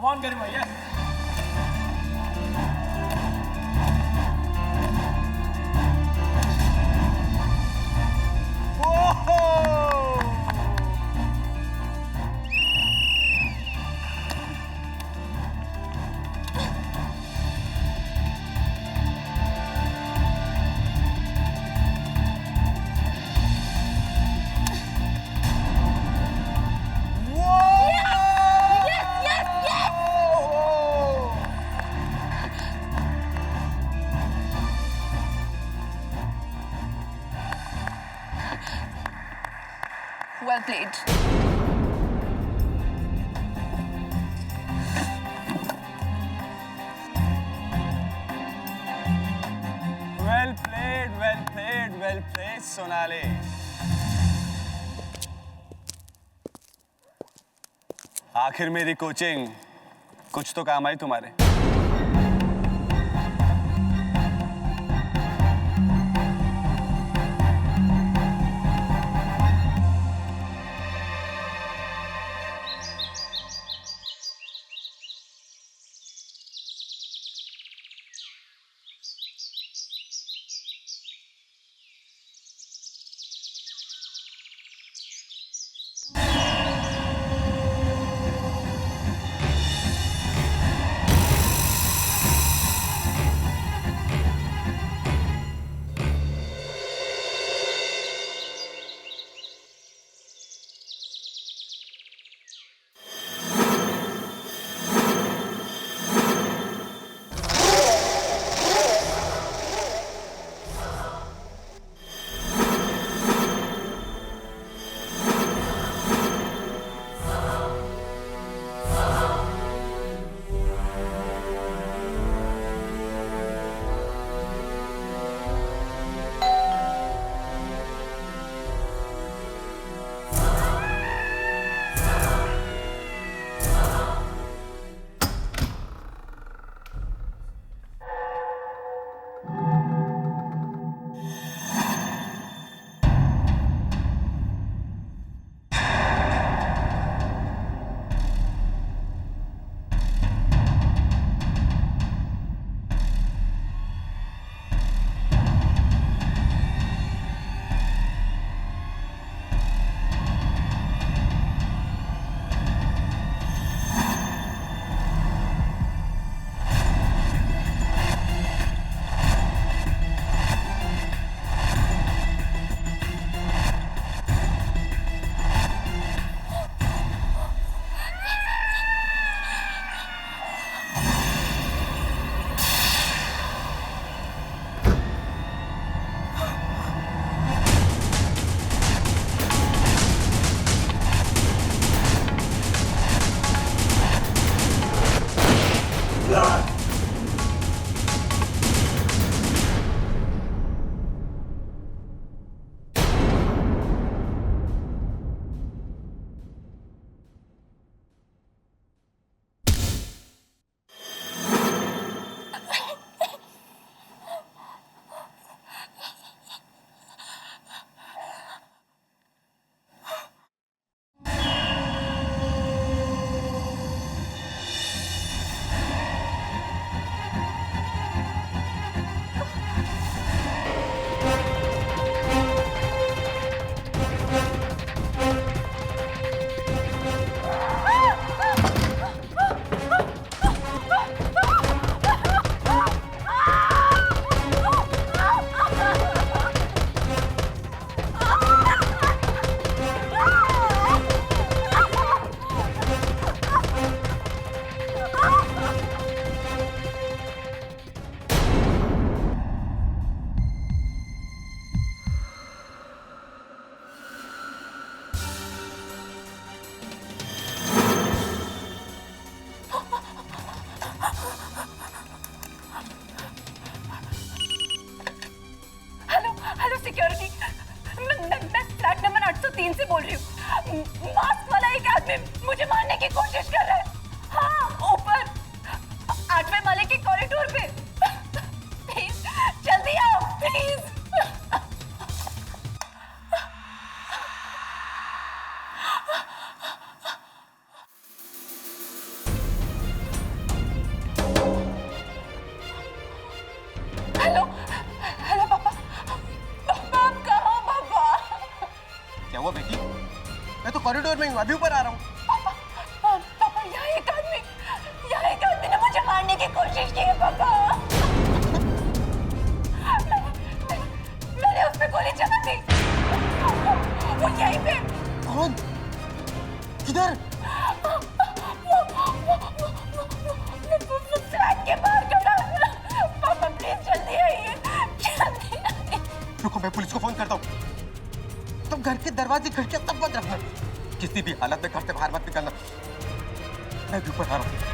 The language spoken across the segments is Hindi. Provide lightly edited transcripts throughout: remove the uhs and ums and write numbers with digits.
Come on, Garima, yes. Well played. Well played, well played, well played, Sonali. आखिर मेरी कोचिंग कुछ तो काम आई तुम्हारे। अभी ऊपर आ रहा हूँ। पापा यहाँ एक आदमी ने मुझे मारने की कोशिश की है पापा। मैंने उस पे गोली चला दी। वो यहीं पे। कौन? किधर? फ्लैट के बाहर खड़ा है। पापा प्लीज जल्दी आइए, जल्दी आइए। रुको, मैं पुलिस को फोन करता हूँ। तुम घर के दरवाजे खिड़कियां तब बंद रखना, किसी भी हालत में घर से बाहर मत निकलना। मैं भी ऊपर आ रहा हूँ।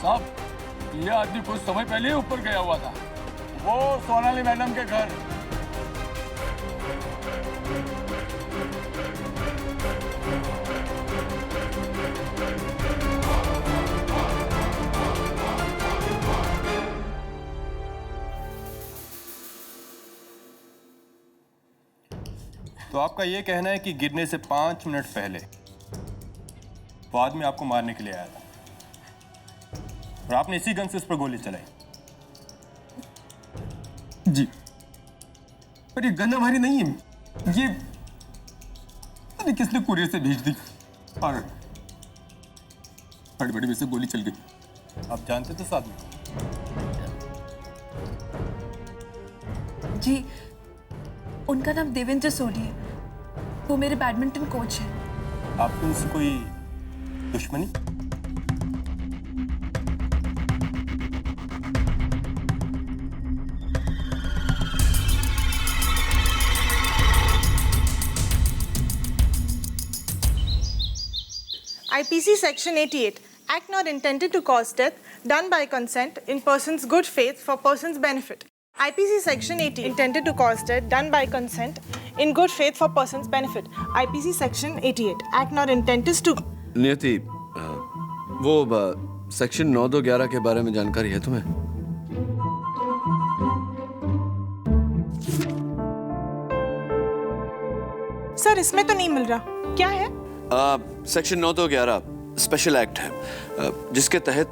साहब, ये आदमी कुछ समय पहले ही ऊपर गया हुआ था, वो सोनाली मैडम के घर। तो आपका ये कहना है कि गिरने से 5 मिनट पहले वो आदमी आपको मारने के लिए आया था और आपने इसी गन से उस पर गोली चलाई? जी, पर ये गन हमारी नहीं है, ये अरे किसने कुरियर से भेज दी और हड़बड़ी में से गोली चल गई। आप जानते थे साथ में? जी, उनका नाम देवेंद्र सोनी है, वो मेरे बैडमिंटन कोच हैं। आपको उनसे कोई दुश्मनी? IPC Section 88, act not intended to cause death, done by consent in person's good faith for person's benefit. IPC Section 80, intended to cause death, done by consent in good faith for person's benefit. IPC Section 88, act not intended to... नियति, वो सेक्शन 9211 के बारे में जानकारी है तुम्हें? सर, इसमें तो नहीं मिल रहा, क्या है? सेक्शन 9211 स्पेशल एक्ट है, जिसके तहत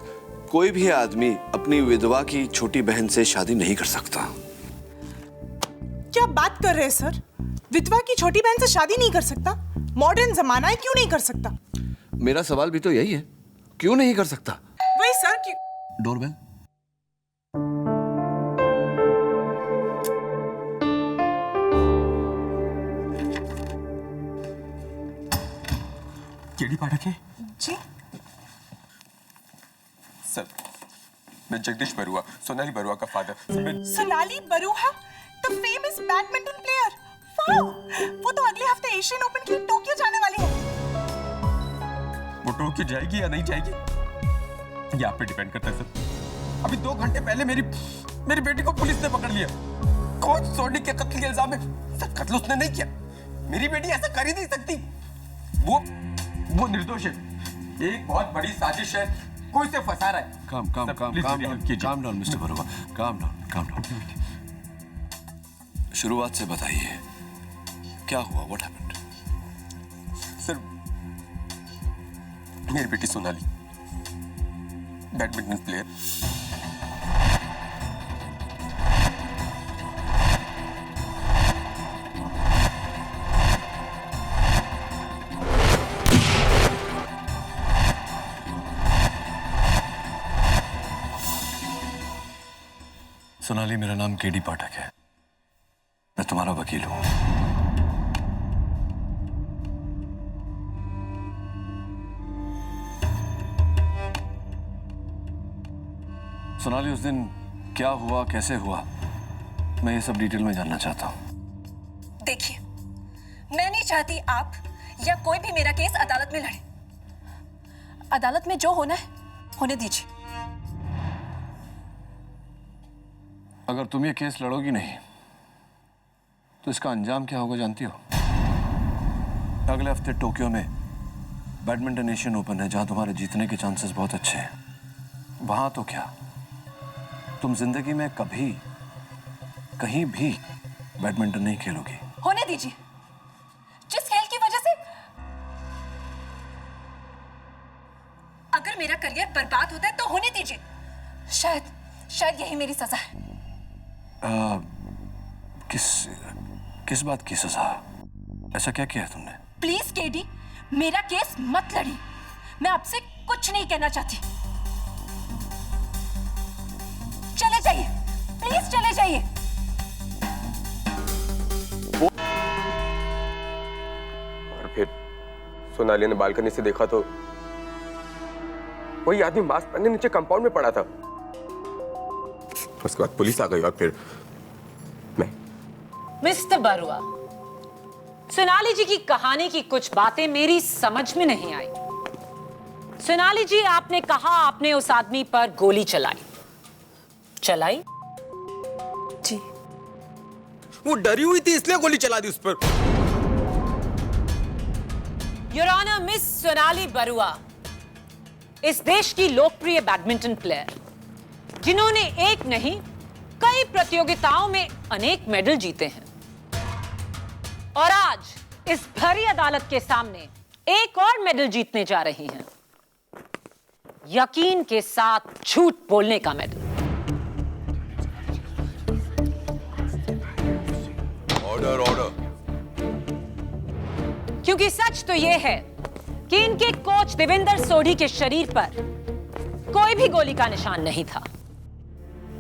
कोई भी आदमी अपनी विधवा की छोटी बहन से शादी नहीं कर सकता। क्या बात कर रहे हैं सर? विधवा की छोटी बहन से शादी नहीं कर सकता? मॉडर्न जमाना है, क्यों नहीं कर सकता? मेरा सवाल भी तो यही है, क्यों नहीं कर सकता? वही सर, क्यों? डोरबेल। केडी पाठक है? जी? सर, मैं जगदीश बरुआ, सोनाली बरुआ का father. Sonali Barua, the famous badminton player. Wow! वो तो अगले हफ्ते एशियन ओपन के लिए टोक्यो जाने वाली है। वो टोक्यो जाएगी या नहीं जाएगी, ये आप पे डिपेंड करता है सर। अभी 2 घंटे पहले मेरी बेटी को पुलिस ने पकड़ लिया। कोच सोनी के कत्ल के इल्जाम में। सर, कत्ल उसने नहीं किया, मेरी बेटी ऐसा कर ही नहीं सकती। वो निर्दोष है। एक बहुत बड़ी साजिश है, कोई से फंसा रहा है। Calm down, Mr. Barua. Calm down. शुरुआत से बताइए, क्या हुआ? What happened? सर, मेरी बेटी सोनाली बैडमिंटन प्लेयर, सोनाली, मेरा नाम केडी पाठक है। मैं तुम्हारा वकील हूं। सोनाली, उस दिन क्या हुआ, कैसे हुआ, मैं ये सब डिटेल में जानना चाहता हूं। देखिए, मैं नहीं चाहती आप या कोई भी मेरा केस अदालत में लड़े। अदालत में जो होना है होने दीजिए। अगर तुम ये केस लड़ोगी नहीं तो इसका अंजाम क्या होगा जानती हो? अगले हफ्ते टोक्यो में बैडमिंटन एशियन ओपन है, जहां तुम्हारे जीतने के चांसेस बहुत अच्छे हैं। वहां तो क्या, तुम जिंदगी में कभी कहीं भी बैडमिंटन नहीं खेलोगी। होने दीजिए। जिस खेल की वजह से अगर मेरा करियर बर्बाद होता है तो होने दीजिए। शायद यही मेरी सजा है। किस बात की सजा? ऐसा क्या किया है तुमने? प्लीज केडी, मेरा केस मत लड़िए। मैं आपसे कुछ नहीं कहना चाहती। चले जाइए, प्लीज चले जाइए। और फिर सोनाली ने बालकनी से देखा तो वही आदमी मास्क पहने नीचे कंपाउंड में पड़ा था। उसके बाद पुलिस आ गई और फिर मैं। मिस्टर बरुआ, सोनाली जी की कहानी की कुछ बातें मेरी समझ में नहीं आई। सोनाली जी, आपने कहा आपने उस आदमी पर गोली चलाई। जी। वो डरी हुई थी इसलिए गोली चला दी उस पर। Your honour, miss Sonali Barua इस देश की लोकप्रिय बैडमिंटन प्लेयर, जिन्होंने एक नहीं कई प्रतियोगिताओं में अनेक मेडल जीते हैं, और आज इस भरी अदालत के सामने एक और मेडल जीतने जा रही हैं। यकीन के साथ झूठ बोलने का मेडल। ऑर्डर। क्योंकि सच तो यह है कि इनके कोच देवेंद्र सोढ़ी के शरीर पर कोई भी गोली का निशान नहीं था,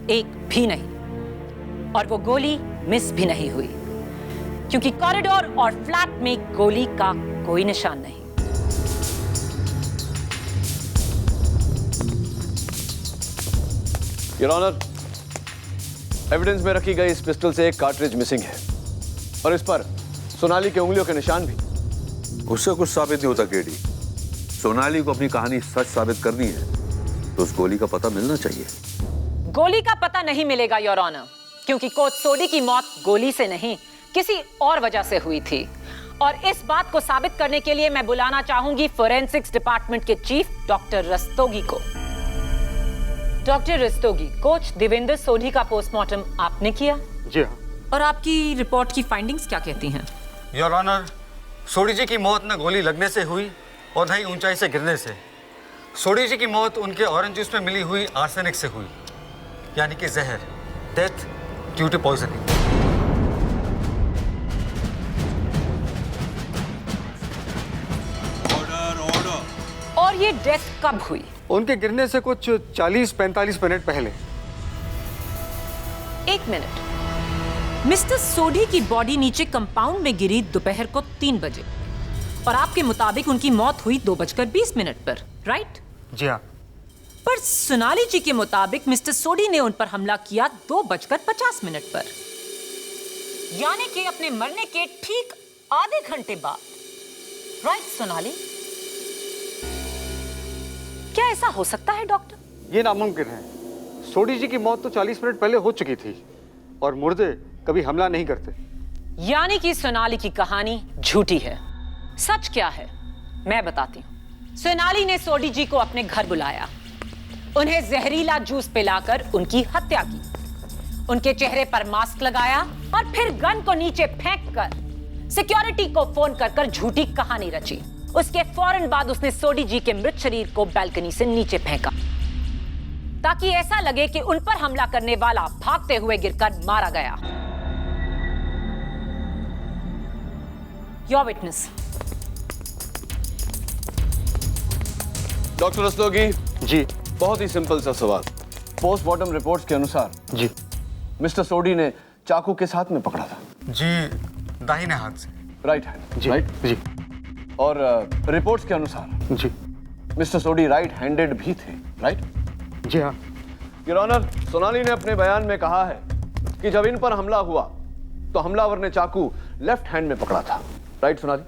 एक भी नहीं, और वो गोली मिस भी नहीं हुई, क्योंकि कॉरिडोर और फ्लैट में गोली का कोई निशान नहीं। योर ऑनर, एविडेंस में रखी गई इस पिस्टल से एक कार्ट्रिज मिसिंग है, और इस पर सोनाली के उंगलियों के निशान भी। उससे कुछ साबित नहीं होता केडी। सोनाली को अपनी कहानी सच साबित करनी है तो उस गोली का पता मिलना चाहिए। गोली का पता नहीं मिलेगा योर ऑनर, क्योंकि कोच सोढ़ी की मौत गोली से नहीं किसी और वजह से हुई थी, और इस बात को साबित करने के लिए मैं बुलाना चाहूंगी फोरेंसिक्स डिपार्टमेंट के चीफ डॉक्टर रस्तोगी को। डॉक्टर रस्तोगी, कोच देवेंद्र सोढ़ी का पोस्टमार्टम आपने किया? जी हाँ। और आपकी रिपोर्ट की फाइंडिंग्स क्या कहती हैं? योर ऑनर, सोढ़ी जी की मौत न गोली लगने से हुई और न ही ऊंचाई से गिरने से। सोढ़ी जी की मौत उनके ऑरेंज जूस में मिली हुई आर्सेनिक से हुई, यानी कि जहर, डेथ ड्यू टू पॉइजनिंग। और ये डेथ कब हुई? उनके गिरने से कुछ 40-45 मिनट पहले। एक मिनट, मिस्टर सोढ़ी की बॉडी नीचे कंपाउंड में गिरी दोपहर को 3 बजे, और आपके मुताबिक उनकी मौत हुई 2:20 पर, राइट? जी हाँ। पर सोनाली जी के मुताबिक मिस्टर सोढ़ी ने उन पर हमला किया 2:50 पर, यानी कि अपने मरने के ठीक आधे घंटे बाद, राइट सोनाली? क्या ऐसा हो सकता है डॉक्टर? ये नामुमकिन है। सोढ़ी जी की मौत तो 40 मिनट पहले हो चुकी थी, और मुर्दे कभी हमला नहीं करते। यानी कि सोनाली की कहानी झूठी है। सच क्या है मैं बताती हूँ। सोनाली ने सोडी जी को अपने घर बुलाया, उन्हें जहरीला जूस पिलाकर उनकी हत्या की, उनके चेहरे पर मास्क लगाया और फिर गन को नीचे फेंककर सिक्योरिटी को फोन कर झूठी कहानी रची। उसके फौरन बाद उसने सोडी जी के मृत शरीर को बालकनी से नीचे फेंका ताकि ऐसा लगे कि उन पर हमला करने वाला भागते हुए गिरकर मारा गया। Your witness. डॉक्टर रस्तोगी जी, बहुत ही सिंपल सा सवाल। पोस्टमार्टम रिपोर्ट्स के अनुसार जी मिस्टर सोडी ने चाकू किस हाथ में पकड़ा था? जी दाहिने हाथ से। राइट हैंड जी। राइट जी। और रिपोर्ट्स के अनुसार जी मिस्टर सोडी राइट हैंडेड भी थे, राइट? जी हाँ। योर ऑनर, सोनाली ने अपने बयान में कहा है कि जब इन पर हमला हुआ तो हमलावर ने चाकू लेफ्ट हैंड में पकड़ा था, राइट सोनाली?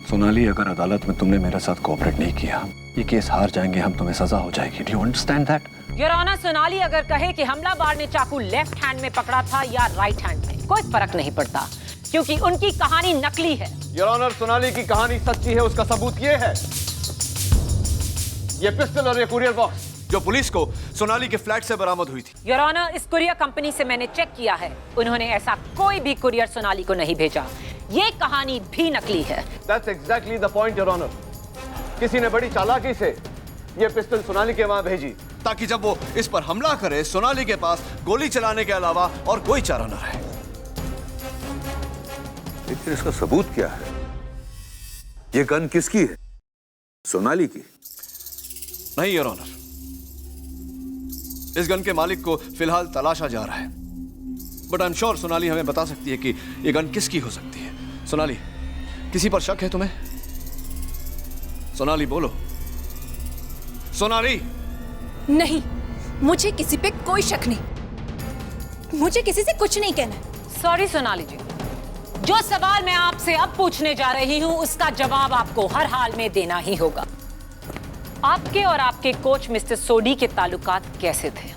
सोनाली, अगर अदालत में तुमने मेरे साथ कोऑपरेट नहीं किया, ये केस हार जाएंगे हम, तुम्हें सजा हो जाएगी। Do you understand that? Your honour, Sonali अगर कहे कि हमलावर ने चाकू लेफ्ट हैंड में पकड़ा था या राइट हैंड में, कोई फर्क नहीं पड़ता क्योंकि उनकी कहानी नकली है। योर ऑनर, सोनाली की कहानी सच्ची है, उसका सबूत ये है, ये पिस्टल और ये कुरियर बॉक्स जो पुलिस को सोनाली के फ्लैट से बरामद हुई थी। योर ऑनर, इस कुरियर कंपनी से मैंने चेक किया है, उन्होंने ऐसा कोई भी कुरियर सोनाली को नहीं भेजा। ये कहानी भी नकली है। That's exactly the point, Your Honor. किसी ने बड़ी चालाकी से ये पिस्टल सोनाली के वहां भेजी ताकि जब वो इस पर हमला करे, सोनाली के पास गोली चलाने के अलावा और कोई चारा न रहे। लेकिन इसका सबूत क्या है? ये गन किसकी है? सोनाली की? नहीं योर ऑनर, इस गन के मालिक को फिलहाल तलाशा जा रहा है, but I am sure Sonali हमें बता सकती है कि ये गन किसकी हो सकती है। सोनाली, किसी पर शक है तुम्हें? सोनाली बोलो। सोनाली। नहीं, मुझे किसी पे कोई शक नहीं, मुझे किसी से कुछ नहीं कहना है। सॉरी सोनाली जी, जो सवाल मैं आपसे अब पूछने जा रही हूं उसका जवाब आपको हर हाल में देना ही होगा। आपके और आपके कोच मिस्टर सोडी के ताल्लुकात कैसे थे?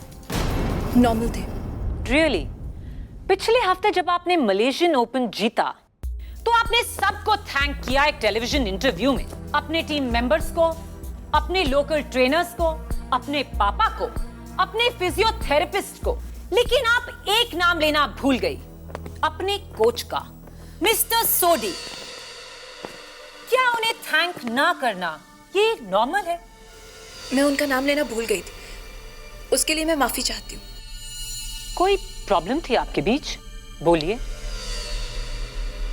नॉर्मल थे। रियली? पिछले हफ्ते जब आपने मलेशियन ओपन जीता तो आपने सबको थैंक किया एक टेलीविजन इंटरव्यू में, अपने टीम मेंबर्स को, अपने लोकल ट्रेनर्स को, अपने पापा को, अपने फिजियोथेरेपिस्ट को, लेकिन आप एक नाम लेना भूल गई, अपने कोच का, मिस्टर सोडी। क्या उन्हें थैंक ना करना ये नॉर्मल है? मैं उनका नाम लेना भूल गई थी, उसके लिए मैं माफी चाहती हूँ। कोई प्रॉब्लम थी आपके बीच? बोलिए।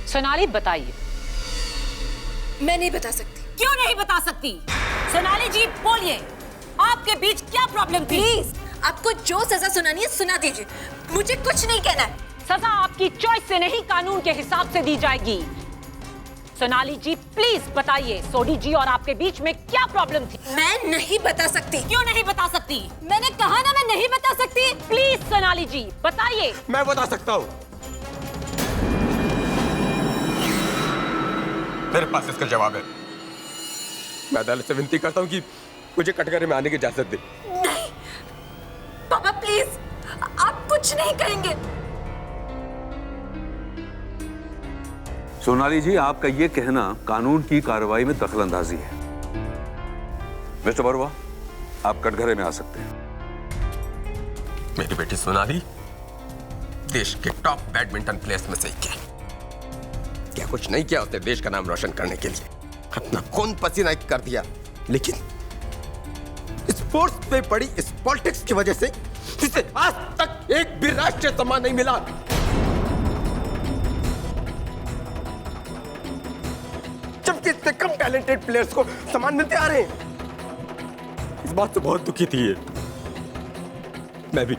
सोनाली बताइए। मैं नहीं बता सकती। क्यों नहीं बता सकती? सोनाली जी बोलिए, आपके बीच क्या प्रॉब्लम थी? प्लीज, आपको जो सजा सुनानी है सुना दीजिए, मुझे कुछ नहीं कहना है। सजा आपकी चॉइस से नहीं, कानून के हिसाब से दी जाएगी। सोनाली जी प्लीज बताइए, सोडी जी और आपके बीच में क्या प्रॉब्लम थी? मैं नहीं बता सकती। क्यों नहीं बता सकती? मैंने कहा ना मैं नहीं बता सकती। प्लीज सोनाली जी बताइए। मैं बता सकता हूँ, मेरे पास इसका जवाब है। मैं अदालत से विनती करता हूँ कि मुझे कटघरे में आने की इजाजत दे। नहीं पापा प्लीज, आप कुछ नहीं कहेंगे। सोनाली जी, आपका ये कहना कानून की कार्रवाई में दखलंदाजी है। मिस्टर बरुआ, आप कटघरे में आ सकते हैं। मेरी बेटी सोनाली देश के टॉप बैडमिंटन प्लेयर्स में से एक है। क्या कुछ नहीं किया उसने देश का नाम रोशन करने के लिए, अपना खून पसीना कर दिया, लेकिन स्पोर्ट्स पे पड़ी इस पॉलिटिक्स की वजह से इसे आज तक एक भी राष्ट्रीय सम्मान नहीं मिला। जबकि इससे कम टैलेंटेड प्लेयर्स को सम्मान मिलते आ रहे हैं। इस बात से बहुत दुखी थी ये। मैं भी।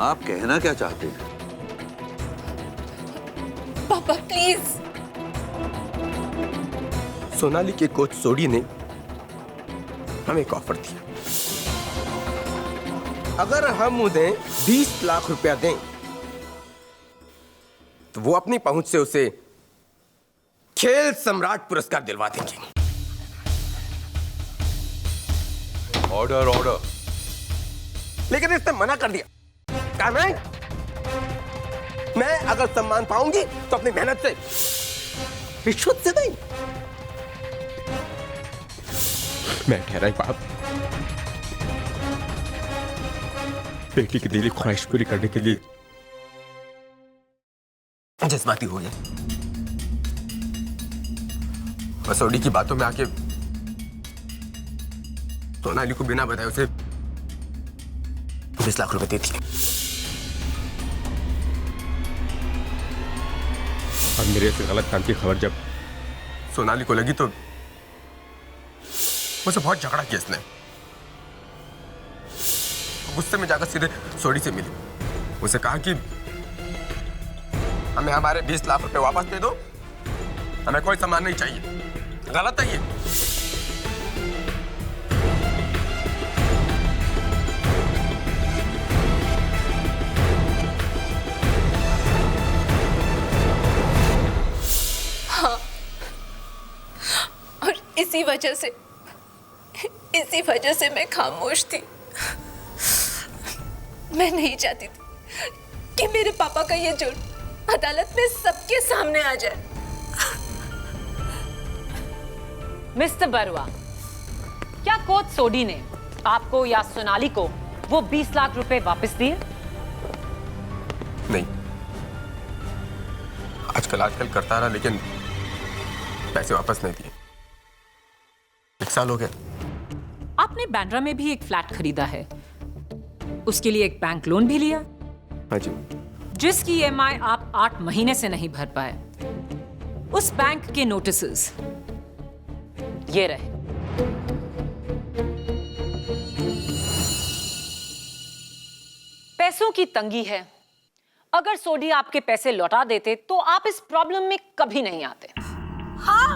आप कहना क्या चाहते हैं? पापा प्लीज। सोनाली के कोच सोडी ने हमें एक ऑफर दिया, अगर हम उन्हें 20 लाख रुपया दें तो वो अपनी पहुंच से उसे खेल सम्राट पुरस्कार दिलवा देंगे। Order order. लेकिन इसने मना कर दिया। कहा मैं अगर सम्मान पाऊंगी तो अपनी मेहनत से, रिश्वत से नहीं। मैं ठहरा ही बाप बेटी की दिली ख्वाहिश पूरी करने के लिए जज्बाती हो गया। मसौड़ी की बातों में आके सोनाली को बिना बताए उसे 20 लाख रुपए दे दिए। और मेरे से गलत काम की खबर जब सोनाली को लगी तो मुझसे बहुत झगड़ा किया इसने। गुस्से में जाकर सीधे सोडी से मिली, उसे कहा कि हमें हमारे 20 लाख रुपए वापस दे दो, हमें कोई सामान नहीं चाहिए। गलत है ये। हाँ, और इसी वजह से मैं खामोश थी। मैं नहीं चाहती थी कि मेरे पापा का ये जुर्म अदालत में सबके सामने आ जाए। मिस्टर बरुआ, क्या कोच सोडी ने आपको या सोनाली को वो 20 लाख रुपए वापस दिए? नहीं, आजकल करता रहा लेकिन पैसे वापस नहीं दिए। 1 साल हो गया। आपने बांद्रा में भी एक फ्लैट खरीदा है, उसके लिए एक बैंक लोन भी लिया। हाँ जी। जिसकी EMI आप 8 महीने से नहीं भर पाए। उस बैंक के नोटिसेस ये रहे। पैसों की तंगी है। अगर सोडी आपके पैसे लौटा देते तो आप इस प्रॉब्लम में कभी नहीं आते। हाँ,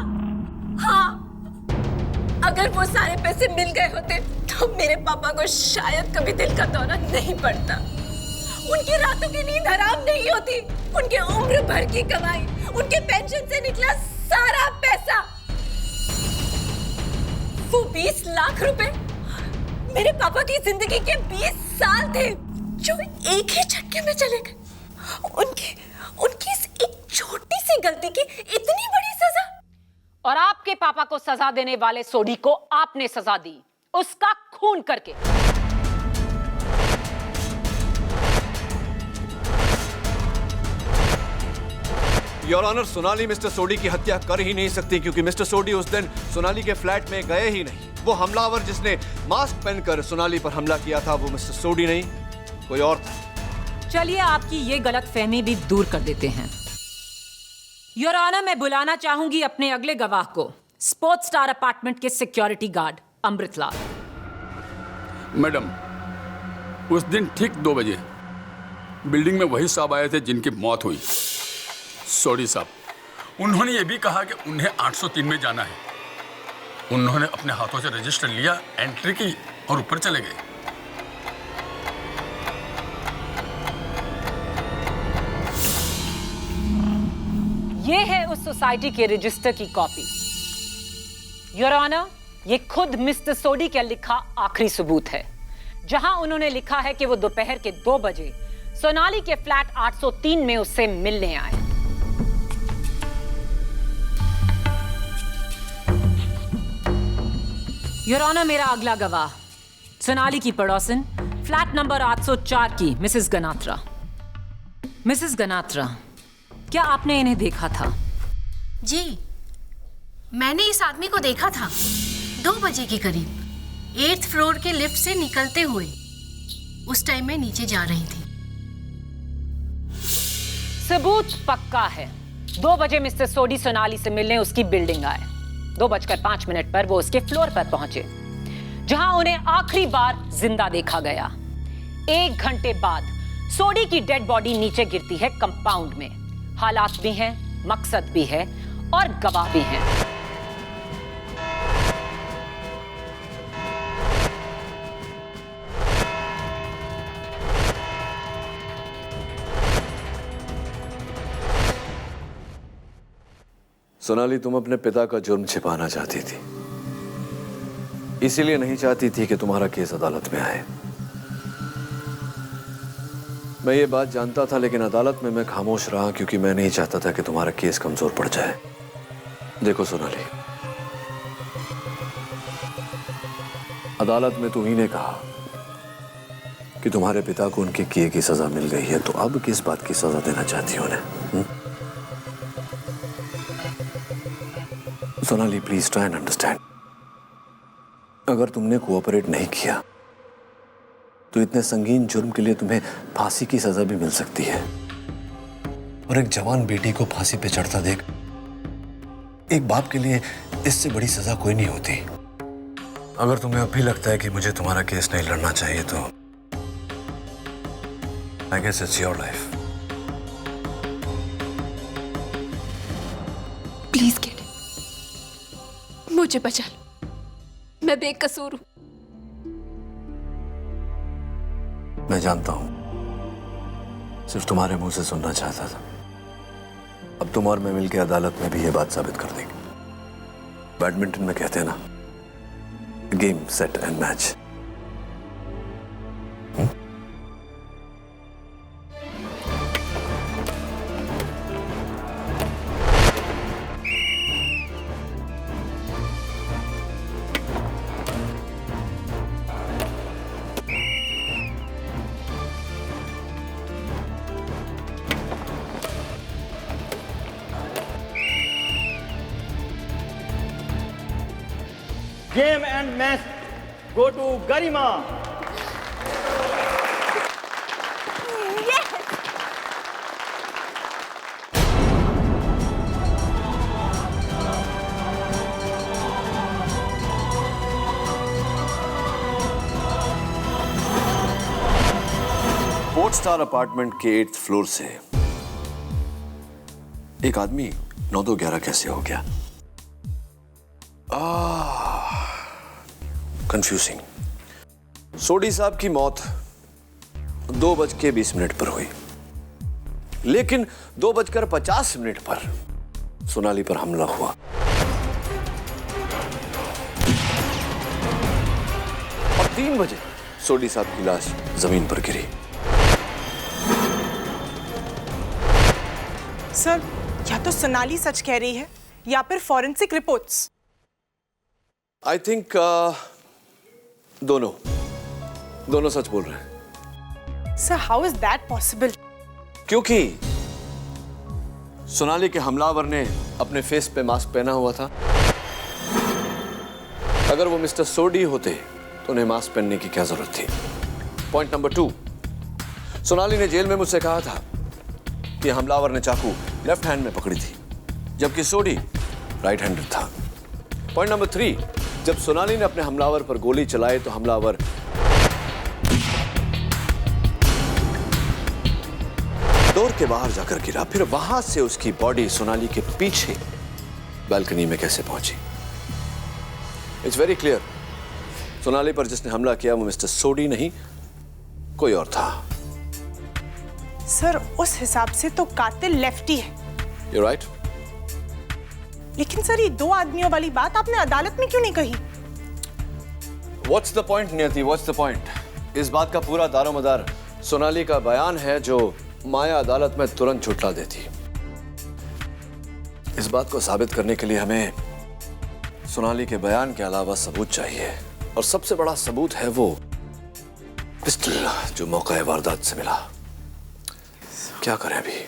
अगर वो सारे पैसे मिल गए होते तो मेरे पापा को शायद कभी दिल का दौरा नहीं पड़ता। उनकी रातों की नींद हराम नहीं होती। उनके उम्र भर की कमाई, उनके पेंशन से निकला सारा पैसा, वो 20 लाख रुपए मेरे पापा की जिंदगी के 20 साल थे जो एक ही झटके में चले गए। उनकी इस एक छोटी सी गलती की इतनी बड़ी सजा। और आपके पापा को सजा देने वाले सोडी को आपने सजा दी, उसका खून करके। योर ऑनर, सोनाली मिस्टर सोडी की हत्या कर ही नहीं सकती क्योंकि मिस्टर सोडी उस दिन सोनाली के फ्लैट में गए ही नहीं। वो हमलावर जिसने मास्क पहनकर सोनाली पर हमला किया था वो मिस्टर सोडी नहीं, कोई और था। चलिए आपकी ये गलतफहमी भी दूर कर देते हैं। योर ऑनर, मैं बुलाना चाहूंगी अपने अगले गवाह को, स्पोर्ट्स स्टार अपार्टमेंट के सिक्योरिटी गार्ड अमृतलाल। मैडम, उस दिन ठीक 2 बजे बिल्डिंग में वही साहब आए थे जिनकी मौत हुई, सोडी साहब। उन्होंने ये भी कहा कि उन्हें 803 में जाना है। उन्होंने अपने हाथों से रजिस्टर लिया, एंट्री की और ऊपर चले गए। ये है उस सोसाइटी के रजिस्टर की कॉपी। योर ऑनर, ये खुद मिस्टर सोडी का लिखा आखिरी सबूत है, जहां उन्होंने लिखा है कि वो दोपहर के 2 बजे सोनाली के फ्लैट 803 में उससे मिलने आए। योर ऑनर, मेरा अगला गवाह सोनाली की पड़ोसन, फ्लैट नंबर 804 की मिसेस गनात्रा। मिसेस गनात्रा, क्या आपने इन्हें देखा था? जी, मैंने इस आदमी को देखा था 2 बजे के करीब 8th फ्लोर के लिफ्ट से निकलते हुए। उस टाइम मैं नीचे जा रही थी। सबूत पक्का है। 2 बजे मिस्टर सोडी सोनाली से मिलने उसकी बिल्डिंग आए। 2:05 पर वो उसके फ्लोर पर पहुंचे, जहां उन्हें आखिरी बार जिंदा देखा गया। 1 घंटे बाद सोडी की डेड बॉडी नीचे गिरती है कंपाउंड में। हालात भी हैं, मकसद भी है और गवाह भी हैं। सोनाली, तुम अपने पिता का जुर्म छिपाना चाहती थी, इसीलिए नहीं चाहती थी कि तुम्हारा केस अदालत में आए। मैं ये बात जानता था, लेकिन अदालत में मैं खामोश रहा क्योंकि मैं नहीं चाहता था कि तुम्हारा केस कमजोर पड़ जाए। देखो सोनाली, अदालत में तुम्ही ने कहा कि तुम्हारे पिता को उनके किए की सजा मिल गई है, तो अब किस बात की सजा देना चाहती हो उन्हें? Sonali, please try and understand. अगर तुमने कोऑपरेट नहीं किया तो इतने संगीन जुर्म के लिए तुम्हें फांसी की सजा भी मिल सकती है। और एक जवान बेटी को फांसी पे चढ़ता देख एक बाप के लिए इससे बड़ी सजा कोई नहीं होती। अगर तुम्हें अब भी लगता है कि मुझे तुम्हारा केस नहीं लड़ना चाहिए तो I guess it's your life. Please get, मुझे बचा लो, मैं बेकसूर हूं। मैं जानता हूं, सिर्फ तुम्हारे मुंह से सुनना चाहता था। अब तुम और मैं मिलकर अदालत में भी ये बात साबित कर देंगे। बैडमिंटन में कहते हैं ना, game set and match. Game and match go to Garima. Port star apartment के 8th फ्लोर से एक आदमी 9-2-11 कैसे हो गया? कंफ्यूजिंग। सोडी साहब की मौत 2:20 पर हुई, लेकिन 2:50 पर सोनाली पर हमला हुआ। और 3 बजे सोडी साहब की लाश जमीन पर गिरी। सर, या तो सोनाली सच कह रही है या फिर फॉरेंसिक रिपोर्ट्स। आई थिंक दोनों सच बोल रहे हैं। Sir, how is that possible? क्योंकि सोनाली के हमलावर ने अपने फेस पे मास्क पहना हुआ था। अगर वो मिस्टर सोडी होते तो उन्हें मास्क पहनने की क्या जरूरत थी? पॉइंट नंबर 2, सोनाली ने जेल में मुझसे कहा था कि हमलावर ने चाकू लेफ्ट हैंड में पकड़ी थी, जबकि सोडी राइट हैंडेड था। पॉइंट नंबर 3, जब सोनाली ने अपने हमलावर पर गोली चलाई तो हमलावर डोर के बाहर जाकर गिरा। फिर वहां से उसकी बॉडी सोनाली के पीछे बालकनी में कैसे पहुंची? इट्स वेरी क्लियर, सोनाली पर जिसने हमला किया वो मिस्टर सोडी नहीं, कोई और था। सर, उस हिसाब से तो कातिल लेफ्टी है। You're right. लेकिन सर, ये 2 आदमियों वाली बात आपने अदालत में क्यों नहीं कही? What's the point, नियति? What's the point? इस बात का पूरा दारोमदार सोनाली का बयान है, जो माया अदालत में तुरंत झुठला देती। इस बात को साबित करने के लिए हमें सोनाली के बयान के अलावा सबूत चाहिए, और सबसे बड़ा सबूत है वो पिस्टल जो मौका वारदात से मिला। क्या करें अभी?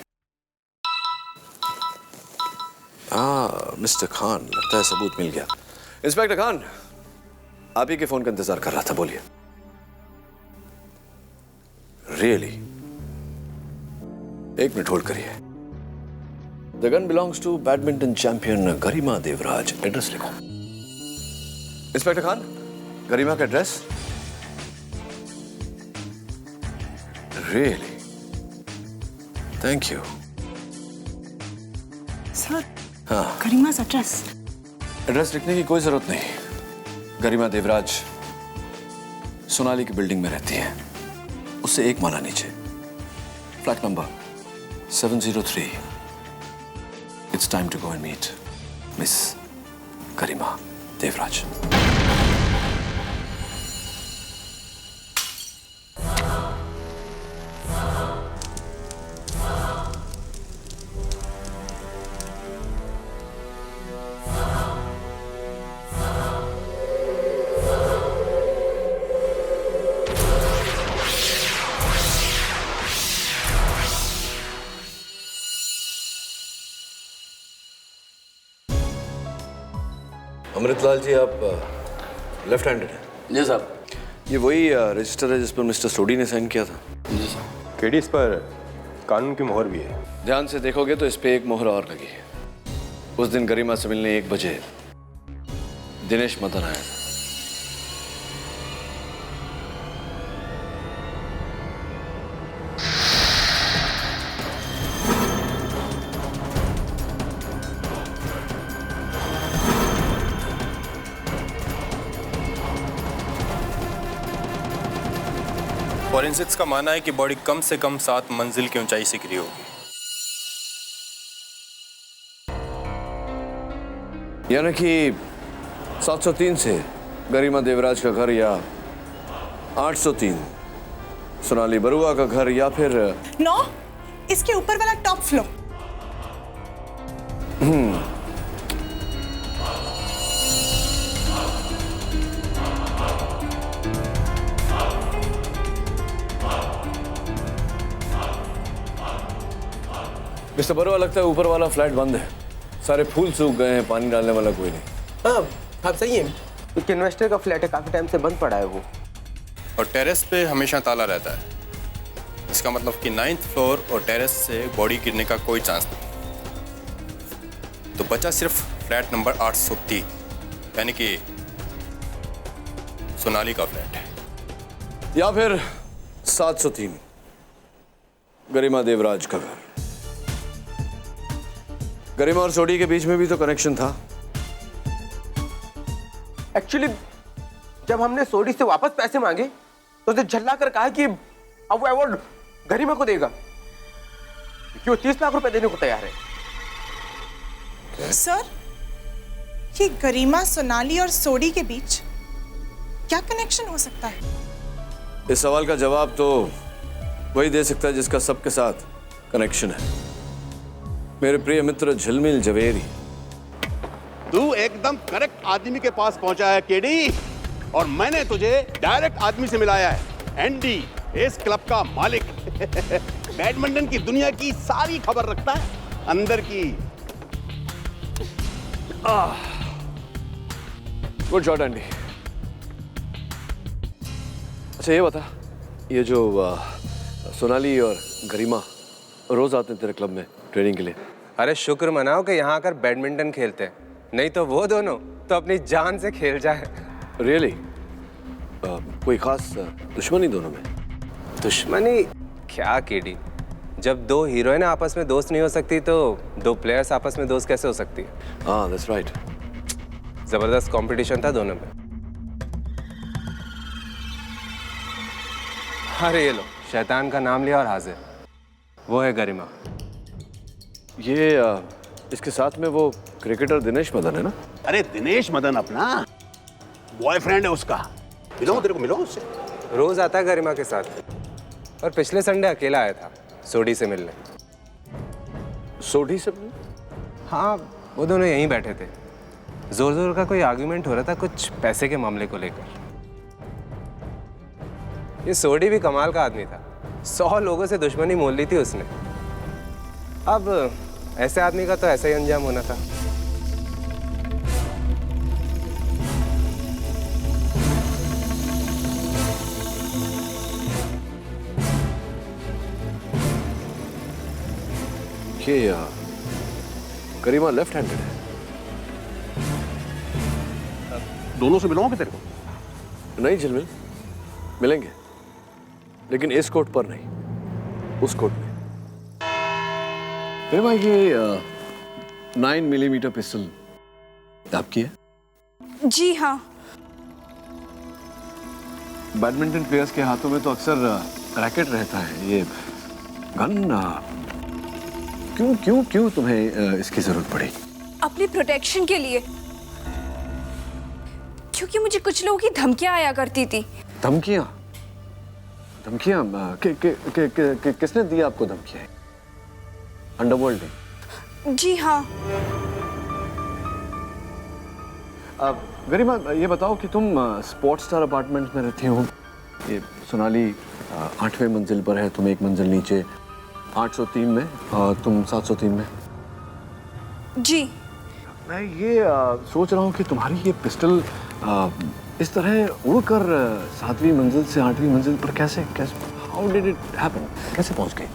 मिस्टर खान, लगता है सबूत मिल गया। इंस्पेक्टर खान, आप ही के फोन का इंतजार कर रहा था, बोलिए। रियली? 1 मिनट होल्ड करिए। The gun belongs to badminton champion Garima Devraj. Address लिखो। इंस्पेक्टर खान, गरिमा का address? Really? Thank you. Sir, हाँ, गरिमा एड्रेस? एड्रेस लिखने की कोई जरूरत नहीं। गरिमा देवराज सोनाली की बिल्डिंग में रहती है, उससे 1 माला नीचे, flat number 703। It's time to go and meet miss Garima Devraj. Amritlal ji, आप लेफ्ट हैंडेड हैं? जी साहब। ये वही रजिस्टर है जिस पर मिस्टर सोडी ने साइन किया था? जी साहब। केडी, इस पर कानून की मोहर भी है। ध्यान से देखोगे तो इस पे एक मोहर और लगी है। उस दिन गरिमा से मिलने 1 बजे दिनेश मदन आया था। फॉरेंसिक्स का मानना है कि बॉडी कम से कम 7 मंजिल की ऊंचाई से गिरी होगी। यानी कि 703 से गरिमा देवराज का घर, या 803 सोनाली बरुआ का घर, या फिर 9 इसके ऊपर वाला टॉप फ्लोर। मिस्टर बरुआ, लगता है ऊपर वाला फ्लैट बंद है। सारे फूल सूख गए हैं, पानी डालने वाला कोई नहीं। हाँ, आप सही है। एक इन्वेस्टर का फ्लैट है, काफी टाइम से बंद पड़ा है वो। और टेरेस पे हमेशा ताला रहता है। इसका मतलब कि 9th फ्लोर और टेरेस से बॉडी गिरने का कोई चांस नहीं। तो बचा सिर्फ फ्लैट नंबर 803, यानी कि सोनाली का फ्लैट है। या फिर 703 गरिमा देवराज का घर। गरिमा और सोडी के बीच में भी तो कनेक्शन था। एक्चुअली जब हमने सोडी से वापस पैसे मांगे तो उसे झल्ला कर कहा कि अब वो अवार्ड गरिमा को देगा, क्योंकि वो 30 लाख रुपए देने को तैयार है। सर, ये गरिमा, सोनाली और सोडी के बीच क्या कनेक्शन हो सकता है? इस सवाल का जवाब तो वही दे सकता है जिसका सबके साथ कनेक्शन है। मेरे प्रिय मित्र झिलमिल जवेरी। तू एकदम करेक्ट आदमी के पास पहुंचा है केडी, और मैंने तुझे डायरेक्ट आदमी से मिलाया है। एंडी, इस क्लब का मालिक। बैडमिंटन की दुनिया की सारी खबर रखता है, अंदर की। Good shot Andy. अच्छा ये बता, ये जो सोनाली और गरिमा रोज आते हैं तेरे क्लब में ट्रेनिंग के लिए? अरे शुक्र मनाओ कि यहाँ आकर बैडमिंटन खेलते हैं, नहीं तो वो दोनों तो अपनी जान से खेल जाए। रियली? कोई खास दुश्मनी दोनों में? दुश्मनी क्या केडी, जब 2 हीरोइन आपस में दोस्त नहीं हो सकती तो 2 प्लेयर्स आपस में दोस्त कैसे हो सकती है? हाँ, दैट्स राइट। जबरदस्त कंपटीशन था दोनों में। अरे ये लो, शैतान का नाम लिया और हाजिर, वो है गरिमा। ये इसके साथ में वो क्रिकेटर दिनेश मदन है ना? अरे दिनेश मदन अपना बॉयफ्रेंड है उसका। मिलो, तेरे को मिलो उससे। रोज आता है गरिमा के साथ, और पिछले संडे अकेला आया था सोडी से मिलने। सोडी से मिलने? हाँ, वो दोनों यहीं बैठे थे। जोर जोर का कोई आर्ग्यूमेंट हो रहा था कुछ पैसे के मामले को लेकर। ये सोडी भी कमाल का आदमी था, 100 लोगों से दुश्मनी मोल ली थी उसने। अब ऐसे आदमी का तो ऐसा ही अंजाम होना था। ये गरिमा लेफ्ट हैंडेड है। दोनों से मिलोगे तेरे को? नहीं झिलमिल, मिलेंगे, लेकिन इस कोर्ट पर नहीं, उस कोर्ट में। गरिमा, ये 9 मिलीमीटर पिस्टल आपकी है? जी हाँ। बैडमिंटन प्लेयर्स के हाथों में तो अक्सर रैकेट रहता है। ये गन क्यों तुम्हें इसकी जरूरत पड़ी? अपनी प्रोटेक्शन के लिए, क्योंकि मुझे कुछ लोगों की धमकियां आया करती थी। धमकियां? किसने दी आपको धमकियां? अंडरवर्ल्ड ने? जी हाँ। गरिमा, ये बताओ कि तुम स्पोर्ट्स स्टार अपार्टमेंट में रहती हो। ये सोनाली 8वें मंजिल पर है, तुम 1 मंजिल नीचे 803 में, तुम 703 में। जी। मैं ये सोच रहा हूँ कि तुम्हारी ये पिस्टल इस तरह उड़कर 7वीं मंजिल से 8वीं मंजिल पर कैसे हाउ डिड इट हैपन, कैसे पहुँच गई?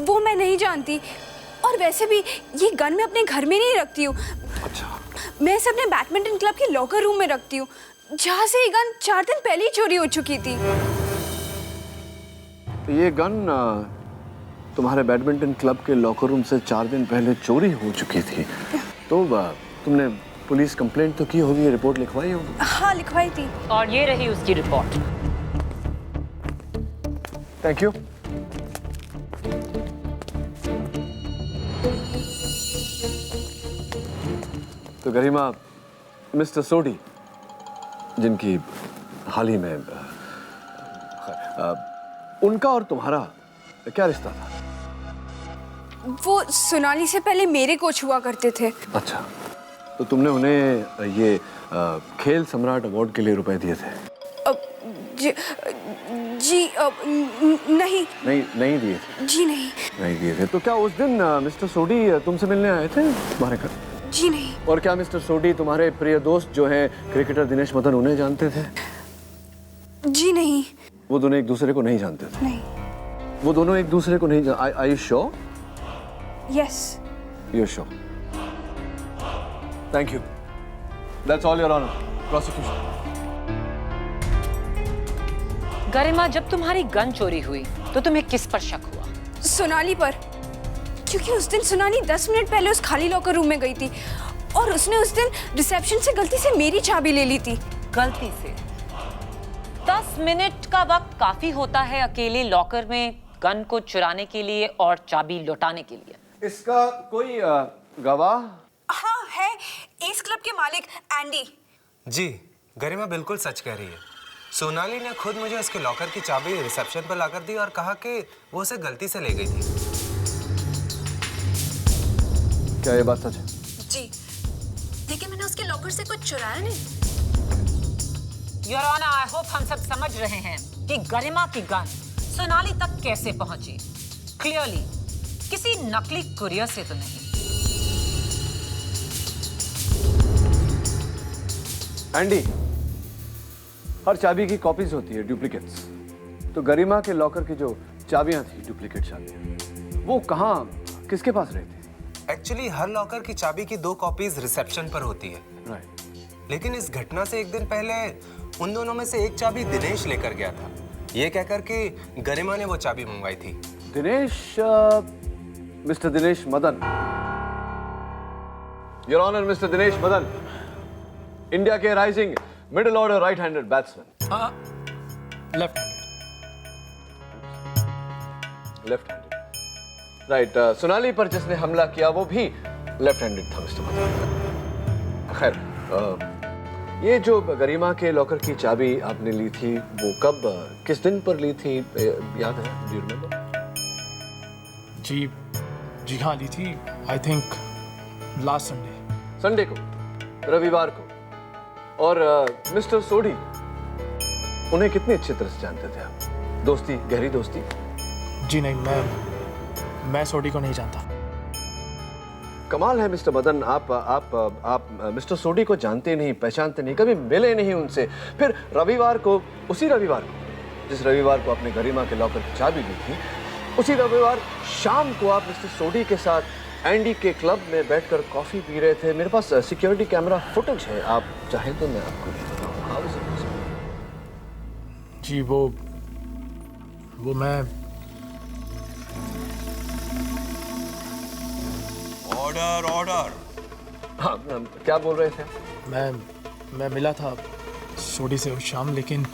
वो मैं नहीं जानती, और वैसे भी ये गन मैं अपने घर में नहीं रखती हूँ। अच्छा। मैं इसे अपने बैडमिंटन क्लब के लॉकर रूम में रखती हूँ, जहाँ से ये गन 4 दिन पहले ही चोरी हो चुकी थी। ये गन तुम्हारे बैडमिंटन क्लब के लॉकर रूम से 4 दिन पहले चोरी हो चुकी थी, तो तुमने पुलिस कंप्लेंट तो की होगी, रिपोर्ट लिखवाई होगी? हाँ, लिखवाई थी। और ये रही उसकी रिपोर्ट। Thank you. तो गरिमा, मिस्टर सोडी, जिनकी हाल ही में उनका और तुम्हारा क्या रिश्ता था? वो सोनाली से पहले मेरे कोच हुआ करते थे। अच्छा, तो तुमने उन्हें ये खेल सम्राट अवार्ड के लिए रुपए दिए थे? जी नहीं दिए थे। जी नहीं दिए थे। तो क्या उस दिन मिस्टर सोडी तुमसे मिलने आए थे तुम्हारे घर? जी नहीं। और क्या मिस्टर सोडी तुम्हारे प्रिय दोस्त जो हैं क्रिकेटर दिनेश मदन, उन्हें जानते थे? जी नहीं। वो दोनों एक दूसरे को नहीं जानते थे? नहीं। वो दोनों एक दूसरे को नहीं Are you sure? Yes. You're sure. Thank you. That's all, Your Honor. Prosecution. गरिमा, जब तुम्हारी गन चोरी हुई तो तुम्हें किस पर शक हुआ? सोनाली पर, क्योंकि उस दिन सोनाली 10 मिनट पहले उस खाली लॉकर रूम में गई थी और उसने उस दिन रिसेप्शन से गलती से मेरी चाबी ले ली थी। गलती से? 10 मिनट का वक्त काफी होता है अकेले लॉकर में गन को चुराने के लिए और चाबी लौटाने के लिए। इसका कोई गवाह? हाँ है, एस क्लब के मालिक एंडी। जी, गरिमा बिल्कुल सच कह रही है। सोनाली ने खुद मुझे उसके लॉकर की चाबी रिसेप्शन पर लाकर दी और कहा कि वो उसे गलती से ले गई थी। क्या ये बात सच है? जी, लेकिन मैंने उसके लॉकर से कुछ चुराया नहीं। योर ऑनर, आई होप हम सब समझ रहे हैं कि गरिमा की गन सोनाली तक कैसे पहुंची। क्लियरली किसी नकली कुरियर से तो नहीं। एंडी, हर चाबी की कॉपीज होती है, डुप्लीकेट्स। तो गरिमा के लॉकर की जो चाबियां थी, डुप्लीकेट चाबियां, वो कहाँ, किसके पास रहती थी? एक्चुअली हर लॉकर की चाबी की 2 कॉपीज रिसेप्शन पर होती है। राइट। लेकिन इस घटना से एक दिन पहले उन दोनों में से एक चाबी दिनेश लेकर गया था, ये कहकर कि गरिमा ने वो चाबी मंगवाई थी। Dinesh, mister Dinesh Madan. Your honour, mister Dinesh Madan, India के rising middle order right handed batsman. Left handed. Right. Sonali पर जिसने हमला किया वो भी लेफ्ट हैंडेड था मिस्टर मदन। खैर, ये जो गरिमा के लॉकर की चाबी आपने ली थी, वो कब, किस दिन पर ली थी, याद है? Do you remember? जी हाँ, ली थी। आई थिंक लास्ट संडे को, रविवार को। और मिस्टर सोडी, उन्हें कितनी अच्छी तरह से जानते थे आप? दोस्ती, गहरी दोस्ती? जी नहीं, मैं सोडी को नहीं जानता। कमाल है मिस्टर मदन, आप मिस्टर सोडी को जानते नहीं, पहचानते नहीं, कभी मिले नहीं उनसे। फिर रविवार को, उसी रविवार को, जिस रविवार को आपने गरिमा के लॉकर की चाबी ली थी, उसी रविवार शाम को आप मिस्टर सोडी के साथ एंडी के क्लब में बैठकर कॉफी पी रहे थे। मेरे पास सिक्योरिटी कैमरा फुटेज है, आप चाहें तो मैं आपको दे देता हूँ। How is it? जी वो मैं ऑर्डर। हाँ, क्या बोल रहे थे? मैं मिला था सोडी से उस शाम, लेकिन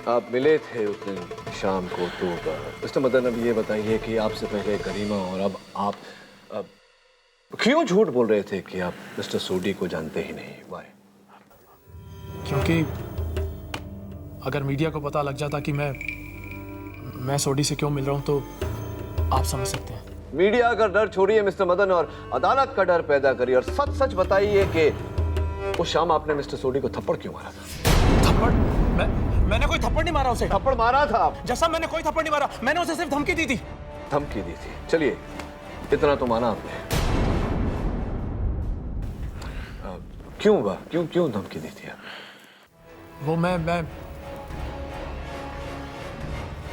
आप मिले थे उस दिन शाम को। तो मिस्टर मदन, अब ये बताइए कि आपसे पहले गरिमा और अब आप क्यों झूठ बोल रहे थे कि आप मिस्टर सोडी को जानते ही नहीं? वाई? क्योंकि अगर मीडिया को पता लग जाता कि मैं सोडी से क्यों मिल रहा हूं तो आप समझ सकते हैं। मीडिया का डर छोड़िए मिस्टर मदन और अदालत का डर पैदा करिए, और सच सच बताइए कि उस शाम आपने मिस्टर सोडी को थप्पड़ क्यों मारा था? थप्पड़? मैंने कोई थप्पड़ नहीं मारा उसे। थप्पड़ मारा था आप? जैसा मैंने कोई थप्पड़ नहीं मारा, मैंने उसे सिर्फ धमकी दी थी। धमकी दी थी? चलिए, इतना तो माना आपने। क्यों हुआ? क्यों धमकी दी थी? वो मैं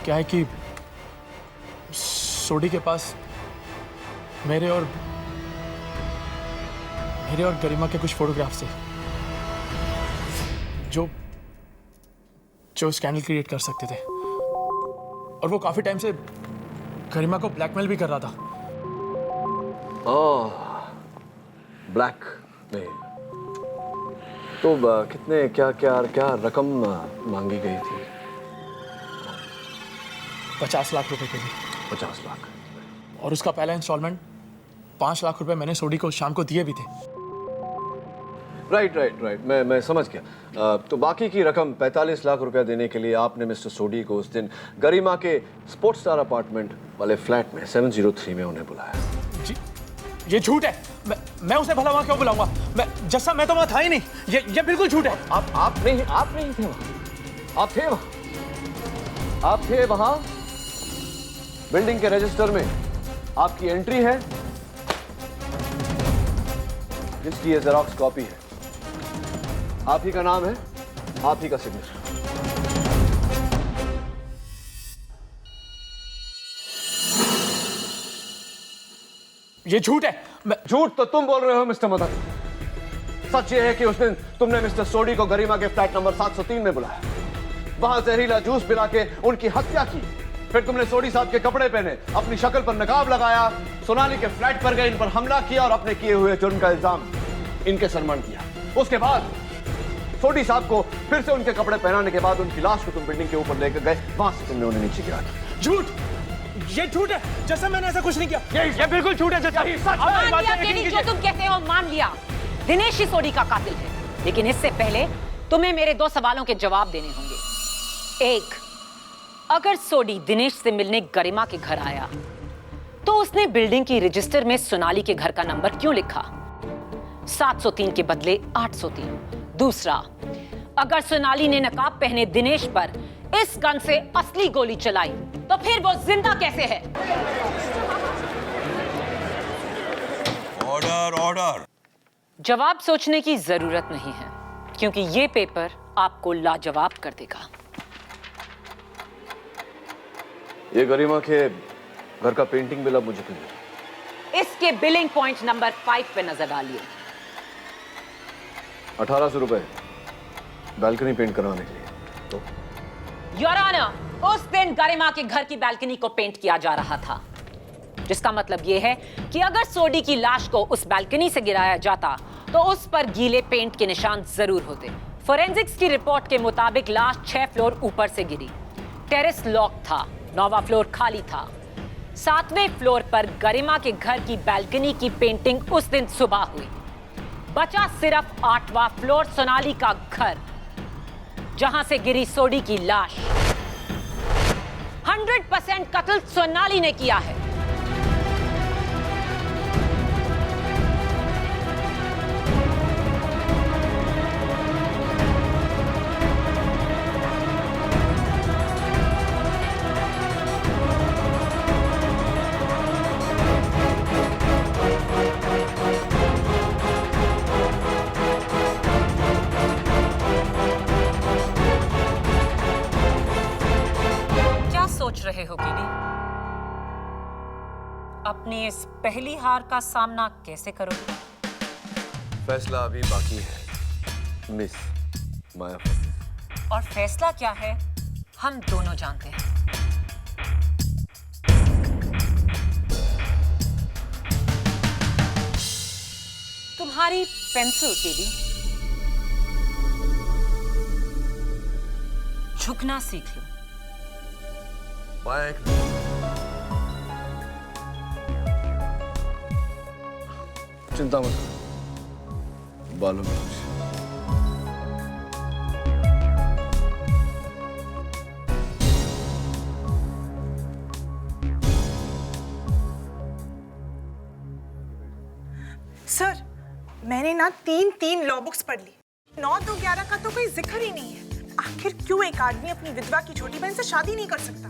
क्या है कि सोडी के पास मेरे और गरिमा के कुछ फोटोग्राफ्स थे जो स्कैंडल क्रिएट कर सकते थे, और वो काफी टाइम से गरिमा को ब्लैकमेल भी कर रहा था। ब्लैकमेल। तो कितने क्या रकम मांगी गई थी? 50 लाख रुपए के लिए। 50 लाख। और उसका पहला इंस्टॉलमेंट 5 लाख रुपए मैंने सोडी को शाम को दिए भी थे। राइट। मैं समझ गया। तो बाकी की रकम 45 लाख रुपया देने के लिए आपने मिस्टर सोडी को उस दिन गरिमा के स्पोर्ट्स स्टार अपार्टमेंट वाले फ्लैट में 703 में उन्हें बुलाया। जी, ये झूठ है। मैं उसे भला वहां क्यों बुलाऊंगा? मैं तो वहां था ही नहीं। ये बिल्कुल झूठ है। आप नहीं थे वहां। आप थे वहां। बिल्डिंग के रजिस्टर में आपकी एंट्री है, जिसकी ये जेरॉक्स कॉपी है। आप ही का नाम है, आप ही का सिग्नेचर। ये झूठ है। झूठ तो तुम बोल रहे हो मिस्टर मदन। सच ये है कि उस दिन तुमने मिस्टर सोडी को गरिमा के फ्लैट नंबर 703 में बुलाया, वहां जहरीला जूस पिला के उनकी हत्या की। फिर तुमने सोडी साहब के कपड़े पहने, अपनी शक्ल पर नकाब लगाया, सोनाली के फ्लैट पर गए, इन पर हमला किया और अपने किए हुए जुर्म का इल्जाम इनके सरमन किया। उसके बाद सोडी साहब को फिर से उनके कपड़े पहनाने के बाद उनकी लाश को तुम बिल्डिंग के ऊपर लेकर गए, वहां से तुमने उन्हें नीचे गिरा दिया। झूठ। ये झूठ है। जैसा मैंने ऐसा कुछ नहीं किया। ये बिल्कुल झूठ है। जो तुम कहते हो मान लिया, दिनेश ही सोडी का कातिल है। लेकिन इससे पहले तुम्हें मेरे 2 सवालों के जवाब देने होंगे। एक, अगर सोडी दिनेश से मिलने गरिमा के घर आया तो उसने बिल्डिंग की रजिस्टर में सोनाली के घर का नंबर क्यों लिखा? 703 के बदले 803। दूसरा, अगर सोनाली ने नकाब पहने दिनेश पर इस गन से असली गोली चलाई तो फिर वो जिंदा कैसे है? ऑर्डर। जवाब सोचने की जरूरत नहीं है, क्योंकि ये पेपर आपको लाजवाब कर देगा। ये गरिमा के घर का पेंटिंग बिल अब मुझे चाहिए। इसके बिलिंग पॉइंट नंबर 5 पे नजर डालिए। 1800 रुपए बालकनी पेंट करवाने के लिए। तो योर ऑनर, उस दिन गरिमा के घर की बालकनी को पेंट किया जा रहा था, जिसका मतलब यह है कि अगर सोडी की लाश को उस बालकनी से गिराया जाता तो उस पर गीले पेंट के निशान जरूर होते। फोरेंसिक्स की रिपोर्ट के मुताबिक लाश 6 फ्लोर ऊपर से गिरी। टेरेस लॉक था, 9वां फ्लोर खाली था। 7वें फ्लोर पर गरिमा के घर की बालकनी की पेंटिंग उस दिन सुबह हुई। बचा सिर्फ 8वां फ्लोर सोनाली का घर, जहां से गिरी सोडी की लाश। 100% कत्ल सोनाली ने किया है। सोच रहे हो कीडी? अपनी इस पहली हार का सामना कैसे करोगे? फैसला अभी बाकी है मिस माया। और फैसला क्या है हम दोनों जानते हैं। तुम्हारी पेंसिल कीडी, झुकना सीख लो। चिंता मत करो, बालों में कुछ। सर, मैंने ना 3 लॉ बुक्स पढ़ ली। 9, 2, 11 का तो कोई जिक्र ही नहीं है। आखिर क्यों एक आदमी अपनी विधवा की छोटी बहन से शादी नहीं कर सकता?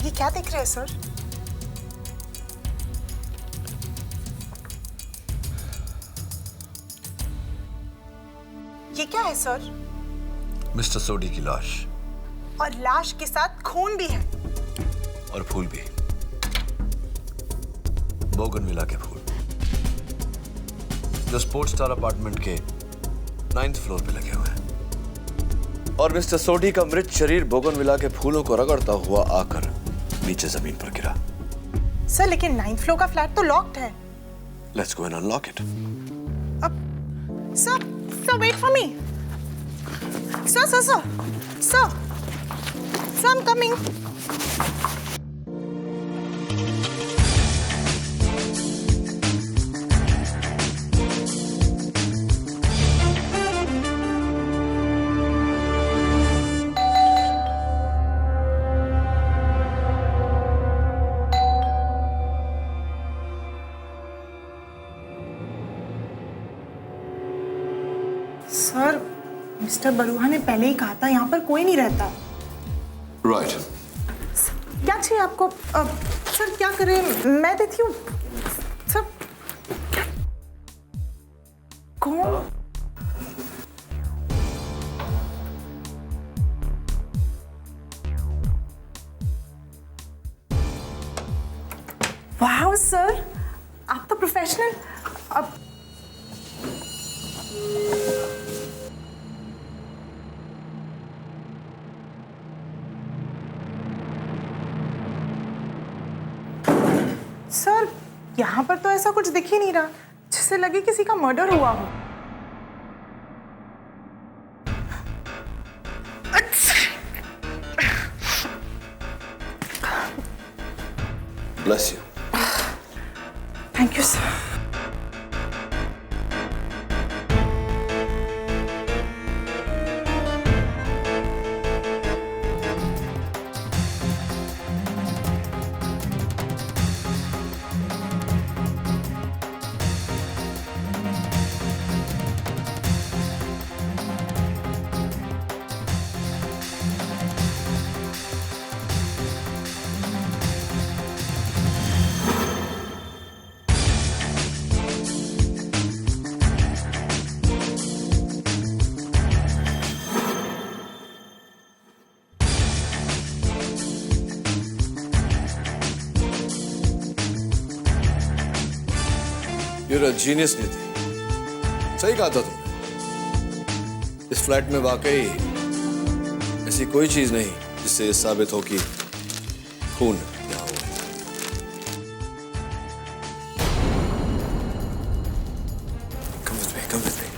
ये क्या देख रहे हैं सर? ये क्या है सर? मिस्टर सोडी की लाश। और लाश के साथ खून भी है। और फूल भी, बोगनविला के फूल, जो स्पोर्ट्स स्टार अपार्टमेंट के 9th फ्लोर पे लगे हुए हैं। और मिस्टर सोडी का मृत शरीर बोगनविला के फूलों को रगड़ता हुआ आकर नीचे जमीन पर गिरा। सर लेकिन 9th फ्लोर का फ्लैट तो लॉक्ड है। Let's go and unlock it. Sir, wait for me. Sir, I'm coming. Sir, mister Barua ने पहले ही कहा था यहाँ पर कोई नहीं रहता। राइट। क्या चाहिए आपको? सर क्या करें, मैं देती हूँ। सर कौन? वाह सर, आप तो प्रोफेशनल। अब सर यहाँ पर तो ऐसा कुछ दिख ही नहीं रहा जिससे लगे किसी का मर्डर हुआ हो। Bless you. Thank you sir. You're a genius, नीति। सही कहा था तुमने। इस फ्लैट में वाकई ऐसी कोई चीज नहीं जिससे ये साबित हो कि खून यहाँ हुआ है। Come with me, come with me.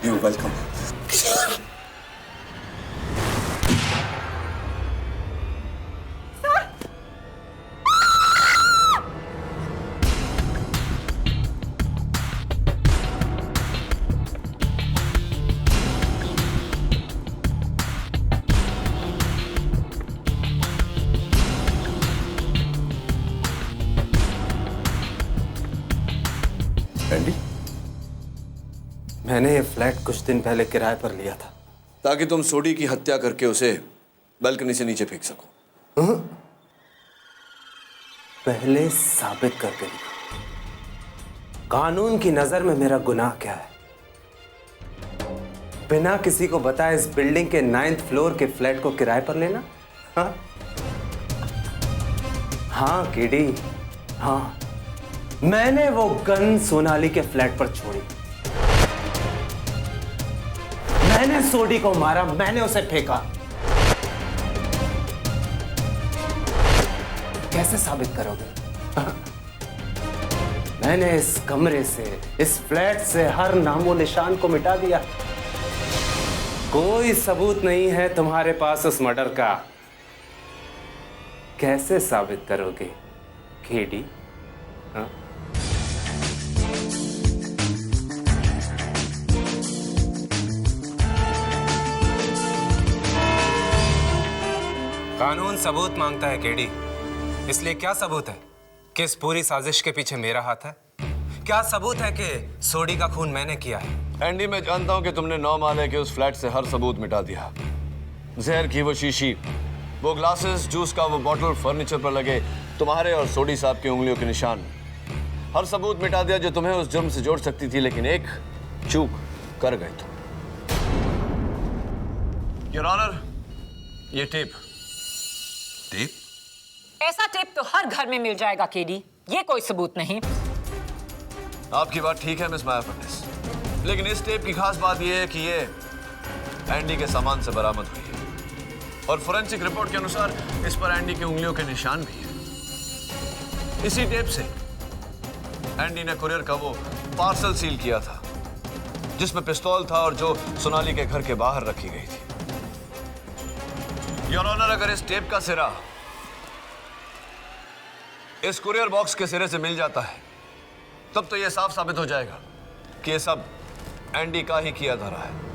You're welcome. Andy, मैंने ये फ्लैट कुछ दिन पहले किराए पर लिया था ताकि तुम सोडी की हत्या करके उसे बालकनी से नीचे फेंक सको। पहले साबित करके दिखा, कानून की नजर में मेरा गुनाह क्या है। बिना किसी को बताए इस बिल्डिंग के 9th फ्लोर के फ्लैट को किराए पर लेना? हाँ किडी, हाँ, मैंने वो गन सोनाली के फ्लैट पर छोड़ी। मैंने सोडी को मारा, मैंने उसे फेंका। कैसे साबित करोगे? मैंने इस कमरे से, इस फ्लैट से हर नामो निशान को मिटा दिया। कोई सबूत नहीं है तुम्हारे पास उस मर्डर का। कैसे साबित करोगे केडी? हाँ? कानून सबूत मांगता है केडी, इसलिए क्या सबूत है कि इस पूरी साजिश के पीछे मेरा हाथ है? क्या सबूत है कि सोडी का खून मैंने किया है? एंडी, मैं जानता हूं कि तुमने 9 माले के उस फ्लैट से हर सबूत मिटा दिया। जहर की वो शीशी, वो ग्लासेस, जूस का वो बॉटल, फर्नीचर पर लगे तुम्हारे और सोडी साहब की उंगलियों के निशान, हर सबूत मिटा दिया जो तुम्हें उस जुर्म से जोड़ सकती थी। लेकिन एक चूक कर गए तुम। योर ऑनर, ये टेप। टेप? ऐसा टेप तो हर घर में मिल जाएगा केडी, ये कोई सबूत नहीं। आपकी बात ठीक है मिस माया फर्नेस, लेकिन इस टेप की खास बात यह है कि ये एंडी के सामान से बरामद हुई है और फोरेंसिक रिपोर्ट के अनुसार इस पर एंडी की उंगलियों के निशान भी है। इसी टेप से एंडी ने कुरियर का वो पार्सल सील किया था जिसमें पिस्तौल था और जो सोनाली के घर के बाहर रखी गई थी। योर ऑनर, अगर इस टेप का सिरा इस कुरियर बॉक्स के सिरे से मिल जाता है तब तो यह साफ साबित हो जाएगा कि यह सब एंडी का ही किया धरा है।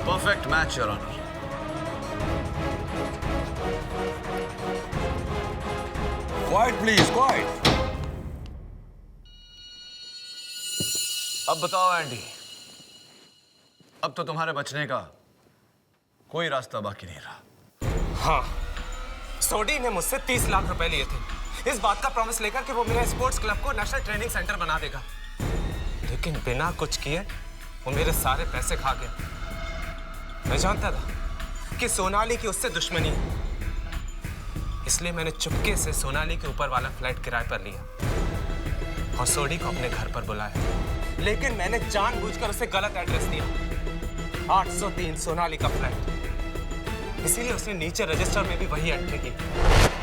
Perfect match, Your Honor. Quiet, please, quiet. अब बताओ एंडी, अब तो तुम्हारे बचने का कोई रास्ता बाकी नहीं रहा। हाँ, सोडी ने मुझसे 30 लाख रुपए लिए थे इस बात का प्रॉमिस लेकर कि वो मेरे स्पोर्ट्स क्लब को नेशनल ट्रेनिंग सेंटर बना देगा, लेकिन बिना कुछ किए वो मेरे सारे पैसे खा गया। मैं जानता था कि सोनाली की उससे दुश्मनी है, इसलिए मैंने चुपके से सोनाली के ऊपर वाला फ्लैट किराए पर लिया और सोडी को अपने घर पर बुलाया। लेकिन मैंने जानबूझकर उसे गलत एड्रेस दिया, 803 सोनाली का फ्लैट। इसीलिए उसने नीचे रजिस्टर में भी वही एंट्री की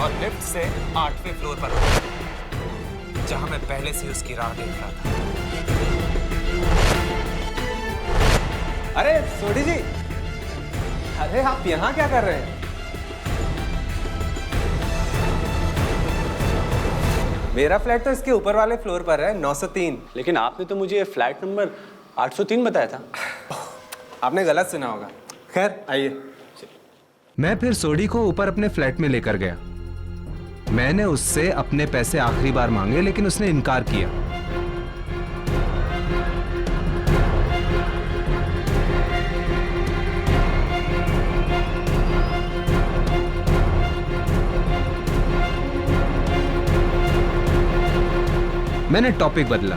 और लिफ्ट से 8वें फ्लोर पर उतरा, जहां मैं पहले से उसकी राह देख रहा था। अरे सोडी जी, अरे आप यहाँ क्या कर रहे हैं? मेरा फ्लैट तो इसके ऊपर वाले फ्लोर पर है, 903। लेकिन आपने तो मुझे फ्लैट नंबर 803 बताया था। आपने गलत सुना होगा। खैर आइए। मैं फिर सोडी को ऊपर अपने फ्लैट में लेकर गया। मैंने उससे अपने पैसे आखिरी बार मांगे लेकिन उसने इनकार किया। मैंने टॉपिक बदला।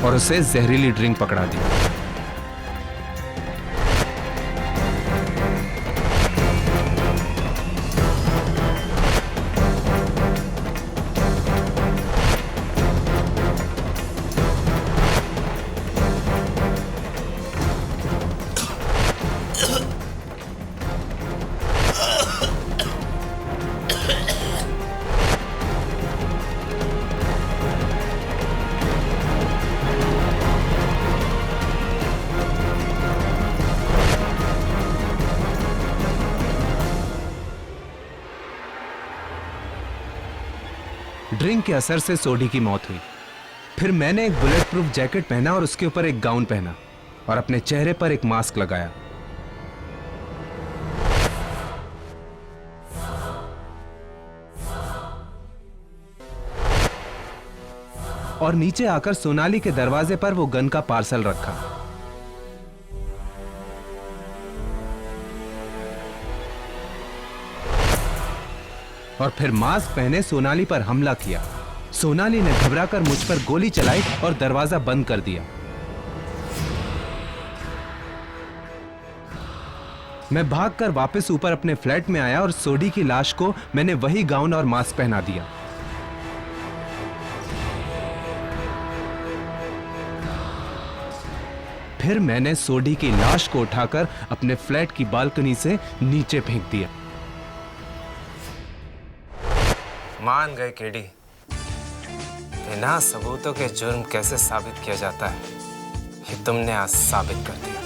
और उसे जहरीली ड्रिंक पकड़ा दी। ड्रिंक के असर से सोडी की मौत हुई। फिर मैंने एक बुलेट प्रूफ जैकेट पहना और उसके ऊपर एक गाउन पहना और अपने चेहरे पर एक मास्क लगाया। और नीचे आकर सोनाली के दरवाजे पर वो गन का पार्सल रखा। और फिर मास्क पहने सोनाली पर हमला किया। सोनाली ने घबराकर मुझ पर गोली चलाई और दरवाजा बंद कर दिया। मैं भागकर वापस ऊपर अपने फ्लैट में आया और सोडी की लाश को मैंने वही गाउन और मास्क पहना दिया। फिर मैंने सोडी की लाश को उठाकर अपने फ्लैट की बालकनी से नीचे फेंक दिया। मान गए केडी, बिना सबूतों के जुर्म कैसे साबित किया जाता है, ये तुमने आज साबित कर दिया।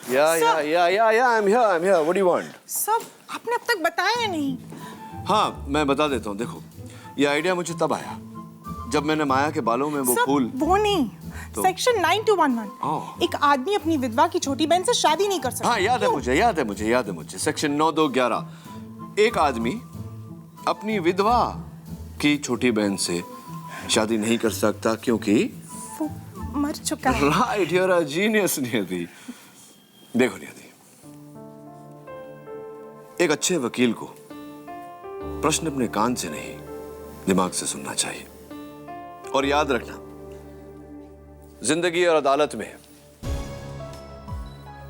Sir I'm here. What do you want? सब आपने अब तक बताया नहीं। हाँ, मैं बता देता हूँ। देखो, ये आइडिया मुझे तब आया जब मैंने माया के बालों में वो फूल। वो नहीं, तो? सेक्शन 9211 एक आदमी अपनी विधवा की छोटी बहन से शादी नहीं कर सकता। हाँ, याद है मुझे। सेक्शन 9211 एक आदमी अपनी विधवा की छोटी बहन से शादी नहीं कर सकता क्योंकि वो मर चुका है। Right, you are a genius Niyati. देखो नियति, एक अच्छे वकील को प्रश्न अपने कान से नहीं दिमाग से सुनना चाहिए। और याद रखना, जिंदगी और अदालत में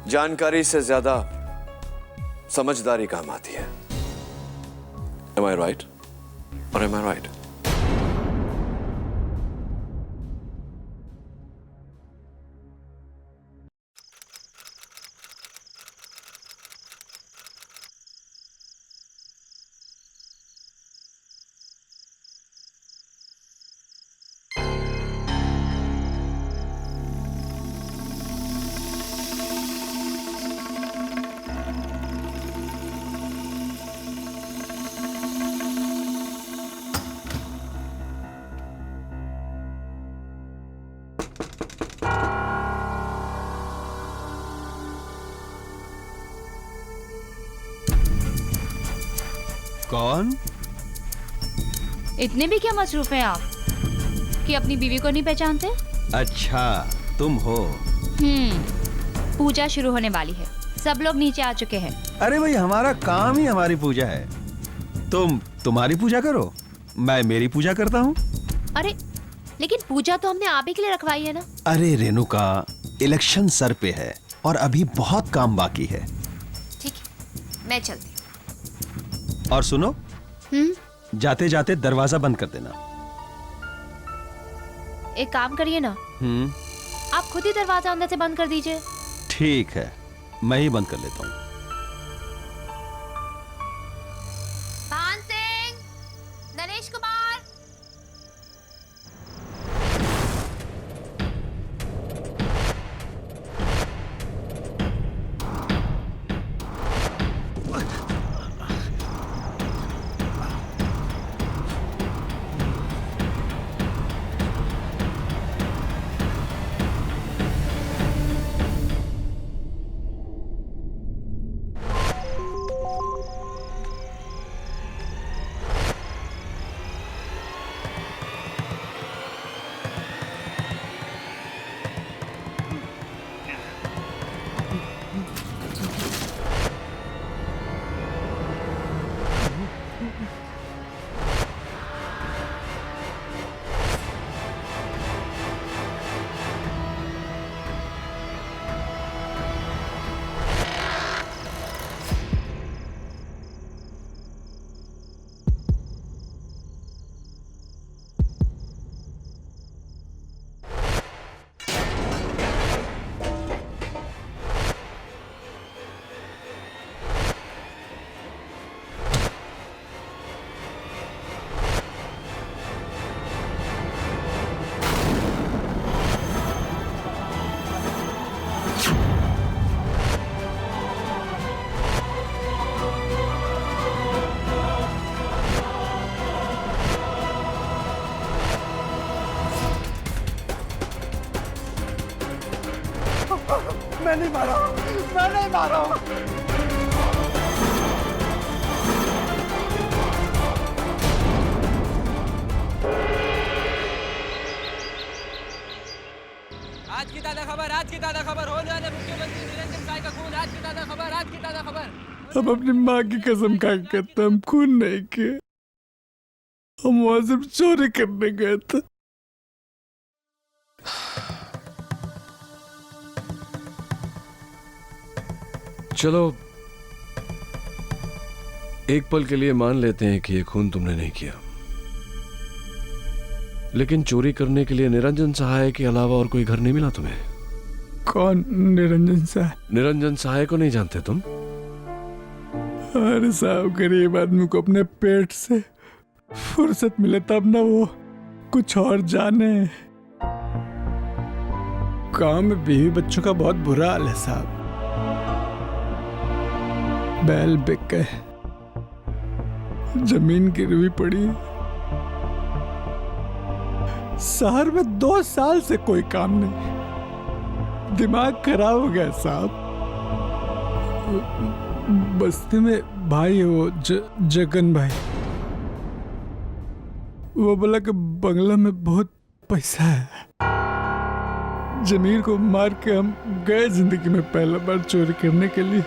जानकारी से ज्यादा समझदारी काम आती है। Am I right? Or am I right? कौन? इतने भी क्या मसरूफ हैं आप कि अपनी बीवी को नहीं पहचानते? अच्छा, तुम हो। पूजा शुरू होने वाली है, सब लोग नीचे आ चुके हैं। अरे भाई, हमारा काम ही हमारी पूजा है। तुम तुम्हारी पूजा करो, मैं मेरी पूजा करता हूँ। अरे लेकिन पूजा तो हमने आप ही के लिए रखवाई है ना। अरे रेणुका, इलेक्शन सर पे है और अभी बहुत काम बाकी है। ठीक है, मैं चलती हूँ। और सुनो, जाते जाते दरवाजा बंद कर देना। एक काम करिए ना, आप खुद ही दरवाजा अंदर से बंद कर दीजिए। ठीक है, मैं ही बंद कर लेता हूँ। पान सिंह, नरेश कुमार। मैं नहीं मारा हूँ, मैं नहीं मारा हूँ। आज की ताज़ा खबर, आज की ताज़ा खबर, होने वाले मुख्यमंत्री निरंजन साय का खून। आज की ताज़ा खबर, आज की ताज़ा खबर। हम अपनी माँ की कसम खा के कहते हम खून नहीं किए, हम वहां सिर्फ चोरी करने गए थे। चलो एक पल के लिए मान लेते हैं कि ये खून तुमने नहीं किया, लेकिन चोरी करने के लिए निरंजन सहाय के अलावा और कोई घर नहीं मिला तुम्हें? कौन निरंजन सहाय? निरंजन सहाय को नहीं जानते तुम? अरे साहब, गरीब आदमी को अपने पेट से फुर्सत मिले तब ना वो कुछ और जाने। गांव में बीवी बच्चों का बहुत बुरा हाल है साहब। बैल बिक गए, जमीन गिरवी पड़ी, शहर में 2 साल से कोई काम नहीं, दिमाग खराब हो गया साहब। बस्ती में भाई है वो जगन भाई, वो बोला कि बंगला में बहुत पैसा है। जमीर को मार के हम गए जिंदगी में पहला बार चोरी करने के लिए।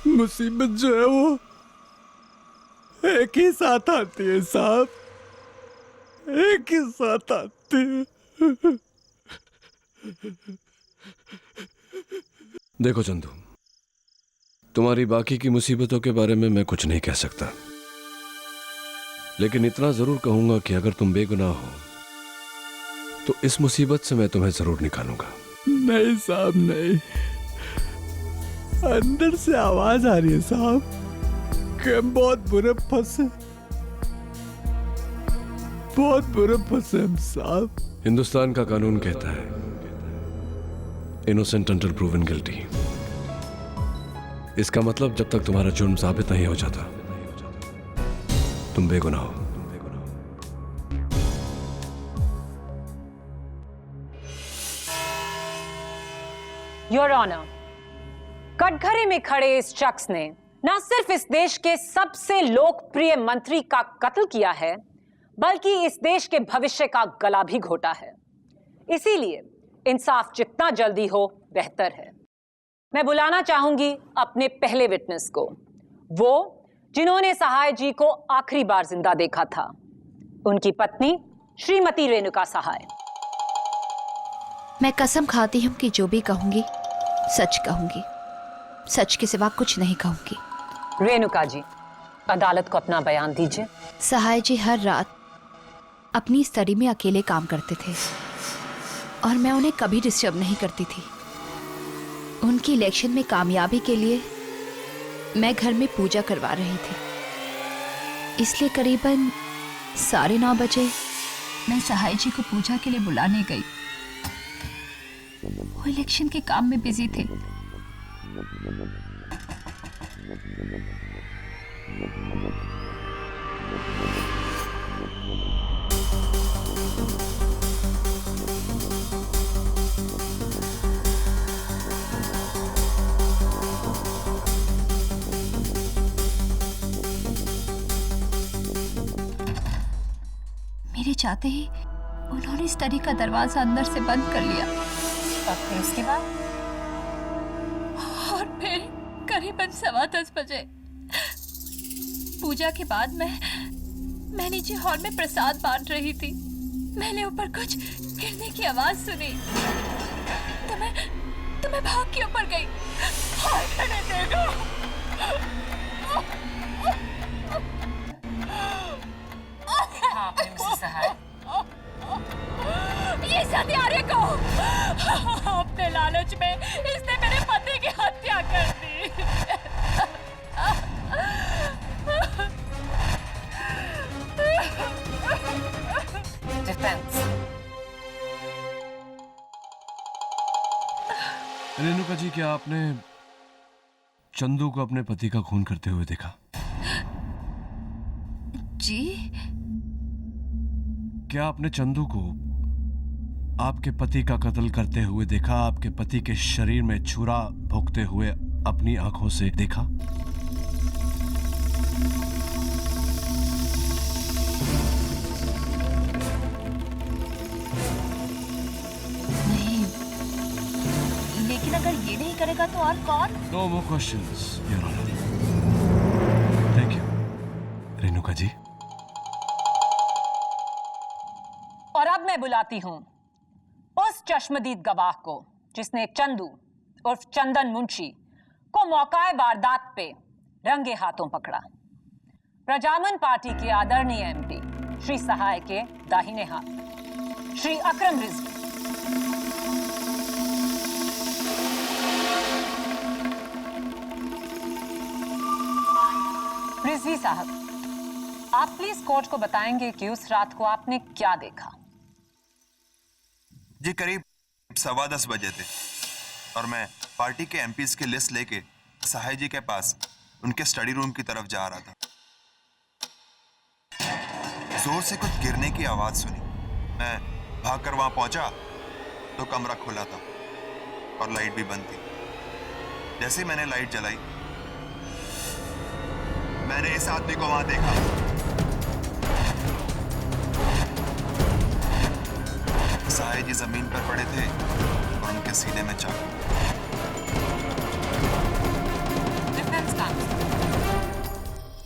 मुसीबत जो है वो एक ही साथ आती है साहब, एक ही साथ आती है। देखो चंदू, तुम्हारी बाकी की मुसीबतों के बारे में मैं कुछ नहीं कह सकता, लेकिन इतना जरूर कहूंगा कि अगर तुम बेगुनाह हो तो इस मुसीबत से मैं तुम्हें जरूर निकालूंगा। नहीं साहब नहीं, अंदर से आवाज आ रही है साहब कि हम बहुत बुरे फंसे, बहुत बुरे फंसे हम साहब। हिंदुस्तान का कानून कहता है इनोसेंट अंटिल प्रूवन गिल्टी। इसका मतलब जब तक तुम्हारा जुर्म साबित नहीं हो जाता तुम बेगुनाह हो। योर ऑनर, कटघरे में खड़े इस शख्स ने न सिर्फ इस देश के सबसे लोकप्रिय मंत्री का कत्ल किया है, बल्कि इस देश के भविष्य का गला भी घोटा है। इसीलिए इंसाफ जितना जल्दी हो बेहतर है। मैं बुलाना चाहूंगी अपने पहले विटनेस को, वो जिन्होंने सहाय जी को आखिरी बार जिंदा देखा था, उनकी पत्नी श्रीमती रेणुका सहाय। मैं कसम खाती हूँ कि जो भी कहूंगी सच कहूंगी, सच के सिवा कुछ नहीं कहूंगी। रेणुका जी, अदालत को अपना बयान दीजिए। सहाय जी हर रात अपनी स्टडी में अकेले काम करते थे और मैं उन्हें कभी डिस्टर्ब नहीं करती थी। उनकी इलेक्शन में कामयाबी के लिए मैं घर में पूजा करवा रही थी, इसलिए करीबन 9:30 बजे मैं सहाय जी को पूजा के लिए बुलाने गई। वो इलेक्शन के काम में बिजी थे। मेरे चाहते ही उन्होंने स्टडी का दरवाजा अंदर से बंद कर लिया। और फिर उसके बाद? और फिर करीबन 10:15 बजे पूजा के बाद मैं नीचे हॉल में प्रसाद बांट रही थी। मैंने ऊपर कुछ गिरने की आवाज सुनी तो मैं भाग के ऊपर गई। हाय मैंने देखा इसने मेरे पति की हत्या कर दी। डिफेंस। रेणुका जी, क्या आपने चंदू को अपने पति का खून करते हुए देखा? जी? क्या आपने चंदू को आपके पति का कत्ल करते हुए देखा? आपके पति के शरीर में छुरा भोंकते हुए अपनी आंखों से देखा? नहीं, लेकिन अगर ये नहीं करेगा तो और कौन? No more questions, your honour. Thank you Renuka ji. और अब मैं बुलाती हूं उस चश्मदीद गवाह को जिसने चंदू उर्फ चंदन मुंशी को मौकाए वारदात पे रंगे हाथों पकड़ा। प्रजामन पार्टी के आदरणीय एमपी श्री सहाय के दाहिने हाथ श्री अकरम रिजवी। रिजवी साहब, आप प्लीज कोर्ट को बताएंगे कि उस रात को आपने क्या देखा? जी करीब 10:15 बजे थे और मैं पार्टी के एमपीज की लिस्ट लेके सहाय जी के पास उनके स्टडी रूम की तरफ जा रहा था। जोर से कुछ गिरने की आवाज सुनी। मैं भागकर वहां पहुंचा तो कमरा खुला था और लाइट भी बंद थी। जैसे ही मैंने लाइट जलाई, मैंने इस आदमी को वहां देखा। सहाय जी जमीन पर पड़े थे और उनके सीने में चाकू।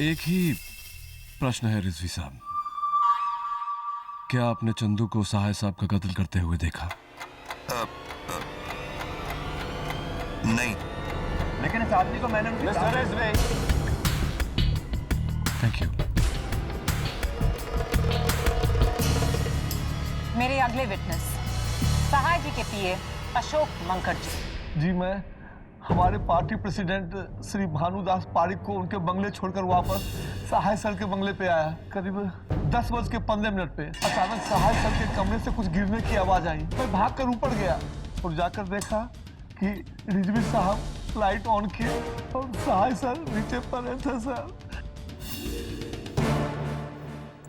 एक ही प्रश्न है रिजवी साहब, क्या आपने चंदू को सहाय साहब का कत्ल करते हुए देखा? नहीं, लेकिन इस आदमी को मैंने थैंक यू। मेरे अगले विटनेस सहाय जी के पीए अशोक मंकड़ जी। जी, मैं हमारे पार्टी प्रेसिडेंट श्री भानुदास पारिक को उनके बंगले छोड़कर वापस सहाय सर के बंगले पे आया। करीब 10:15 पे अचानक सहाय सर के कमरे से कुछ गिरने की आवाज आई। मैं भागकर ऊपर गया और जाकर देखा कि रिजवी साहब लाइट ऑन किए और सहाय सर नीचे पड़े थे सर।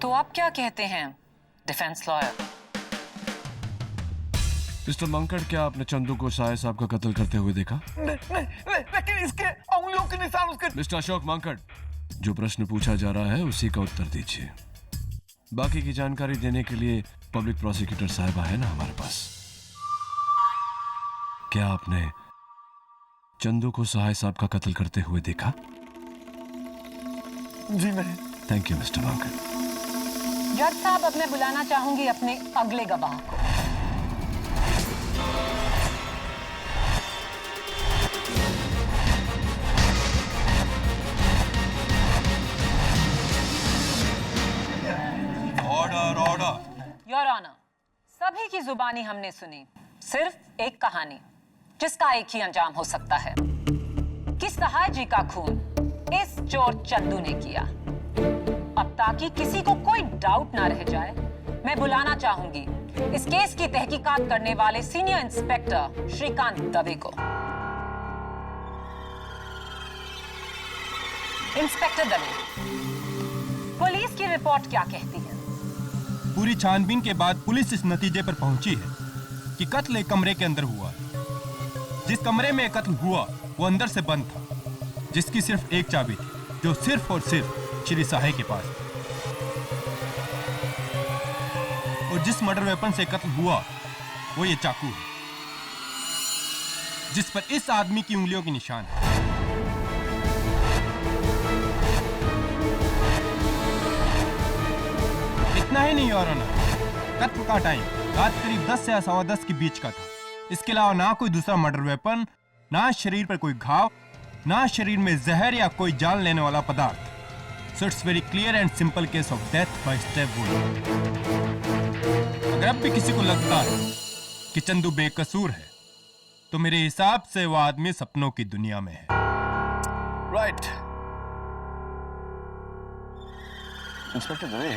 तो आप क्या कहते हैं डिफेंस लॉयर? मिस्टर मंकड़, क्या आपने चंदू को सहाय साहब का कत्ल करते हुए देखा? नहीं, लेकिन इसके उंगलियों के निशान उसके। मिस्टर अशोक मंकड़, जो प्रश्न पूछा जा रहा है उसी का उत्तर दीजिए। बाकी की जानकारी देने के लिए पब्लिक प्रोसिक्यूटर साहिबा है ना हमारे पास। क्या आपने चंदू को सहाय साहब का कत्ल करते हुए देखा? जी नहीं। Thank you mister Mankad. जज साहब, अब मैं बुलाना चाहूंगी अपने अगले गवाह को। Order order. योर ऑनर, सभी की जुबानी हमने सुनी सिर्फ एक कहानी जिसका एक ही अंजाम हो सकता है कि सहाय जी का खून इस चोर चंदू ने किया। अब ताकि किसी को कोई डाउट ना रह जाए, मैं बुलाना चाहूंगी इस केस की तहकीकात करने वाले सीनियर इंस्पेक्टर श्रीकांत दवे को। इंस्पेक्टर दवे, पुलिस की रिपोर्ट क्या कहती है? पूरी छानबीन के बाद पुलिस इस नतीजे पर पहुंची है कि कत्ल एक कमरे के अंदर हुआ। जिस कमरे में कत्ल हुआ वो अंदर से बंद था, जिसकी सिर्फ एक चाबी थी, जो सिर्फ और सिर्फ श्री सहाय के पास। और जिस मर्डर वेपन से कत्ल हुआ वो ये चाकू है, जिस पर इस आदमी की उंगलियों के निशान है। इतना ही नहीं योर ऑनर, कत्ल का टाइम रात करीब 10 से 10:15 के बीच का था। इसके अलावा ना कोई दूसरा मर्डर वेपन, ना शरीर पर कोई घाव, ना शरीर में जहर या कोई जान लेने वाला पदार्थ। So it's very clear and simple case of death by step wound. अगर अब भी किसी को लगता है कि चंदू बेकसूर है, तो मेरे हिसाब से वो आदमी सपनों की दुनिया में है। राइट। इंस्पेक्टर दवे,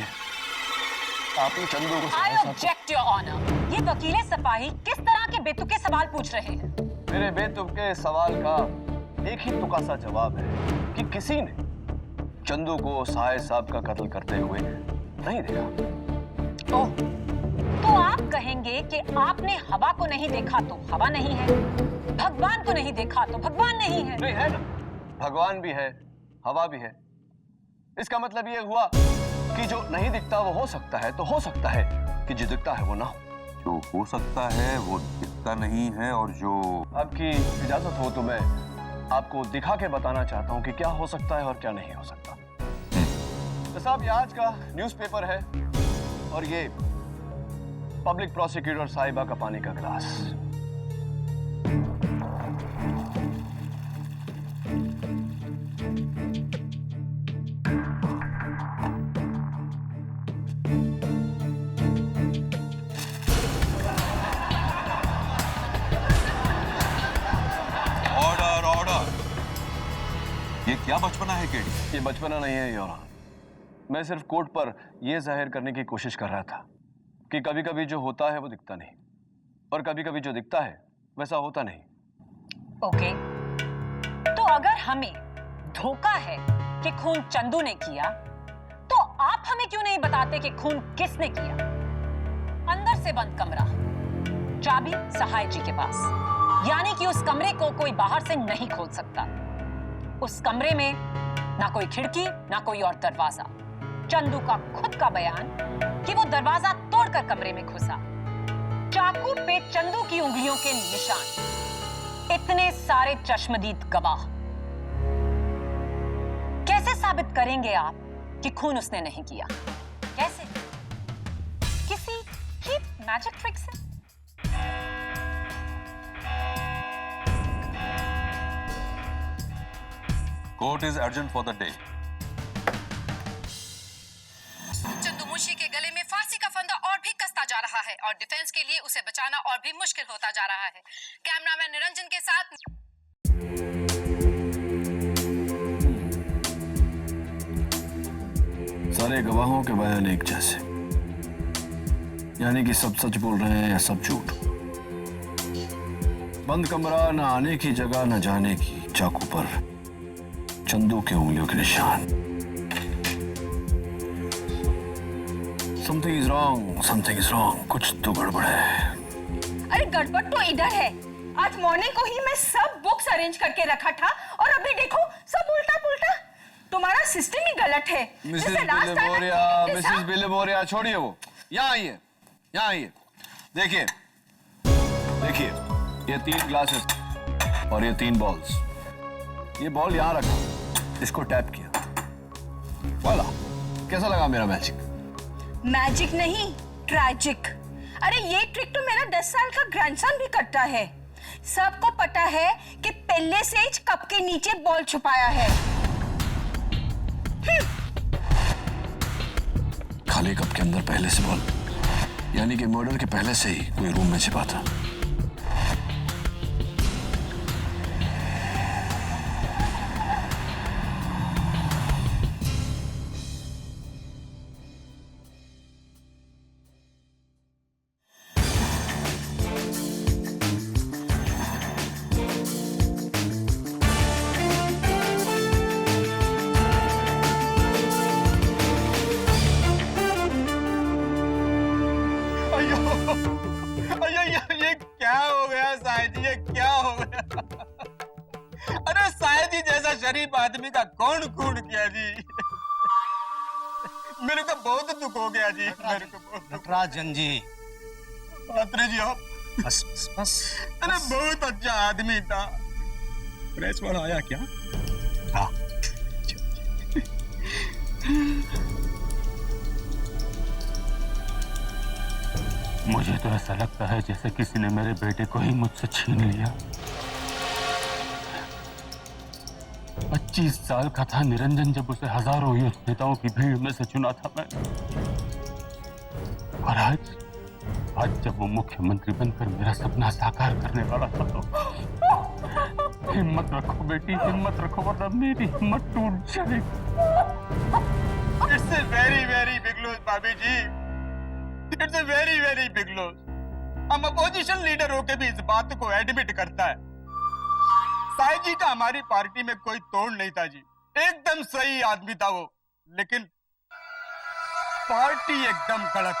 आपने चंदू को I object, Your Honor. ये वकीले सपाही किस तरह के बेतुके सवाल पूछ रहे हैं? मेरे बेतुके सवाल का एक ही तुका सा जवाब है कि किसी ने चंदू को साहिब साहब का कत्ल करते हुए नहीं देखा। ओह, तो आप कहेंगे कि आपने हवा को नहीं देखा तो हवा नहीं है, भगवान को नहीं देखा तो भगवान नहीं है। नहीं है ना, भगवान भी है, हवा भी है। इसका मतलब ये हुआ कि जो नहीं दिखता वो हो सकता है, तो हो सकता है कि जो दिखता है वो ना हो। जो हो सकता है वो दिखता नहीं है, और जो आपकी इजाजत हो तो मैं आपको दिखा के बताना चाहता हूँ कि क्या हो सकता है और क्या नहीं हो सकता। तो साहब, ये आज का न्यूज़पेपर है और ये पब्लिक प्रोसिक्यूटर साहिबा का पानी का गिलास। Order order. ये क्या बचपना है केडी? ये बचपना नहीं है योर ऑनर। मैं सिर्फ कोर्ट पर यह जाहिर करने की कोशिश कर रहा था कि कभी कभी जो होता है वो दिखता नहीं, और कभी कभी जो दिखता है वैसा होता नहीं। ओके, तो अगर हमें धोखा है कि खून चंदू ने किया, तो आप हमें क्यों नहीं बताते कि खून किसने किया? अंदर से बंद कमरा, चाबी सहाय जी के पास, यानी कि उस कमरे को कोई बाहर से नहीं खोल सकता। उस कमरे में ना कोई खिड़की ना कोई और दरवाजा। चंदू का खुद का बयान कि वो दरवाजा तोड़कर कमरे में घुसा। चाकू पे चंदू की उंगलियों के निशान। इतने सारे चश्मदीद गवाह। कैसे साबित करेंगे आप कि खून उसने नहीं किया? कैसे? किसी की मैजिक ट्रिक से? Court is urgent for the day. Chandu Munshi के गले में फांसी का फंदा और भी कसता जा रहा है और डिफेंस के लिए उसे बचाना और भी मुश्किल होता जा रहा है। कैमरामैन निरंजन के साथ सारे गवाहों के बयान एक जैसे, यानी कि सब सच बोल रहे हैं या सब झूठ। बंद कमरा, न आने की जगह न जाने की, चाकू पर चंदू के उंगलियों के निशान। Something is wrong, something is wrong. कुछ तो गड़बड़ है। अरे गड़बड़ तो इधर है। आज मॉर्निंग को ही मैं सब बुक्स अरेंज करके रखा था और अभी देखो सब उल्टा पुल्टा। तुम्हारा सिस्टम ही गलत है। मिसेस बिलेबोरिया, छोड़िए वो। यहाँ आइए, यहाँ आइए। देखिए, देखिए, ये 3 ग्लासेस और ये 3 बॉल्स। ये बॉल यहाँ रखा, इसको टैप किया। वाला, कैसा लगा मेरा मैजिक? मैजिक नहीं, ट्रैजिक। अरे ये ट्रिक तो मेरा 10 साल का ग्रैंडसन भी करता है। सबको पता है कि पहले से ही कप के नीचे बॉल छुपाया है। खाली कप के अंदर पहले से बॉल, यानी कि मर्डर के पहले से ही कोई रूम में छिपा था। ये क्या हो गया साहिब जी? ये क्या हो गया? अरे साहिब जी जैसा शरीफ आदमी का कौन खून किया जी? मेरे को बहुत दुख हो गया जी। मेरे को बहुत नटराजन जी, पात्रे जी आप बस बस बस। अरे बहुत अच्छा आदमी था। प्रेस वाला आया क्या? हाँ। मुझे तो ऐसा लगता है जैसे किसी ने मेरे बेटे को ही मुझसे छीन लिया। 25 साल का था निरंजन जब उसे हजारों युद्ध नेताओं की भीड़ में से चुना था मैं, और आज आज जब वो मुख्यमंत्री बनकर मेरा सपना साकार करने वाला था तो हिम्मत रखो बेटी, हिम्मत रखो वरना मेरी हिम्मत टूट जाएगी। It's a very big loss भाभी जी, it's a very big loss. हम अपोजिशन लीडर होके भी इस बात को एडमिट करता है। साई जी का हमारी पार्टी में कोई तोड़ नहीं था जी, एकदम सही आदमी था वो, लेकिन पार्टी एकदम गलत।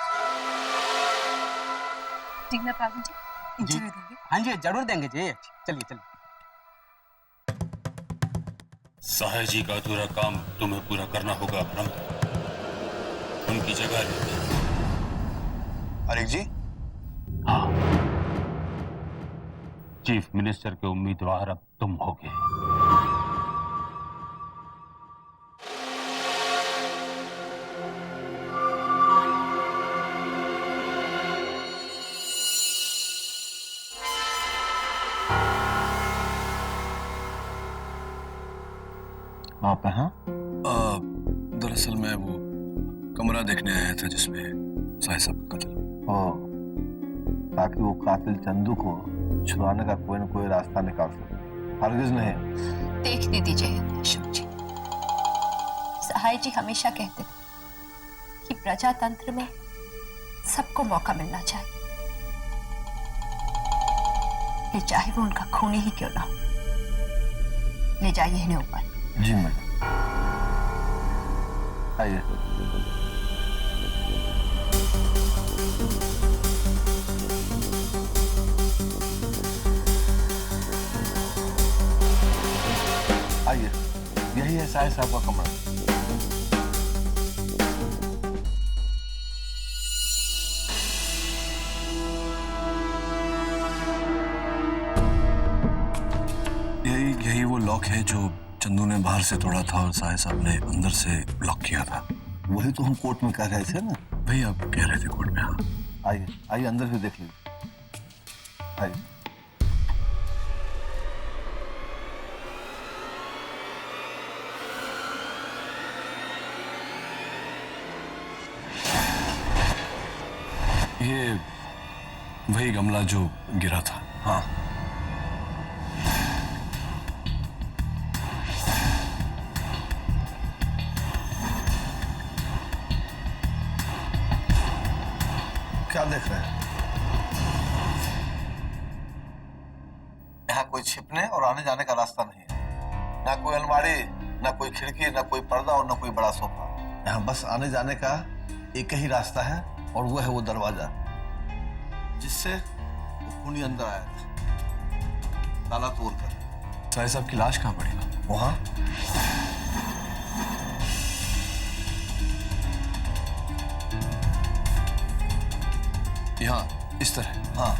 भाभी जी इंटरव्यू देंगे? हाँ जी जरूर देंगे जी, चलिए चलिए। साहे जी का अधूरा काम तुम्हें पूरा करना होगा ब्रह्म, उनकी जगह लेते। अरिक जी? हाँ, चीफ मिनिस्टर के उम्मीदवार अब तुम होगे। आप यहाँ? दरअसल मैं वो कमरा देखने आया था जिसमें साहिब साहब का कत्ल। ताकि वो कातिल चंदू को छुड़ाने का कोई न कोई रास्ता निकाल सके। हरगिज नहीं। देखने दीजिए अशोक जी, सहाय जी हमेशा कहते थे कि प्रजातंत्र में सबको मौका मिलना चाहिए, फिर चाहे वो उनका खूनी ही क्यों ना हो। ले जाइए इन्हें ऊपर। जी मैडम, आइए। आइए, यही है साहिब साहब का कमरा। यही वो लॉक है जो चंदू ने बाहर से तोड़ा था और साहिब साहब ने अंदर से लॉक किया था। वही तो हम कोर्ट में कह रहे थे ना। भाई आप कह रहे थे कोर्ट में। हाँ आइए आइए, अंदर से देख लीजिए। आइए। ये वही गमला जो गिरा था। हाँ, क्या देख रहे हैं? यहाँ कोई छिपने और आने जाने का रास्ता नहीं है। ना कोई अलमारी, ना कोई खिड़की, ना कोई पर्दा और ना कोई बड़ा सोफा। यहाँ बस आने जाने का एक ही रास्ता है और वो है वो दरवाजा जिससे वो खूनी अंदर आया था, ताला तोड़कर। साहिब साहब की लाश कहाँ पड़ी? वहां। यहाँ इस तरह? हाँ।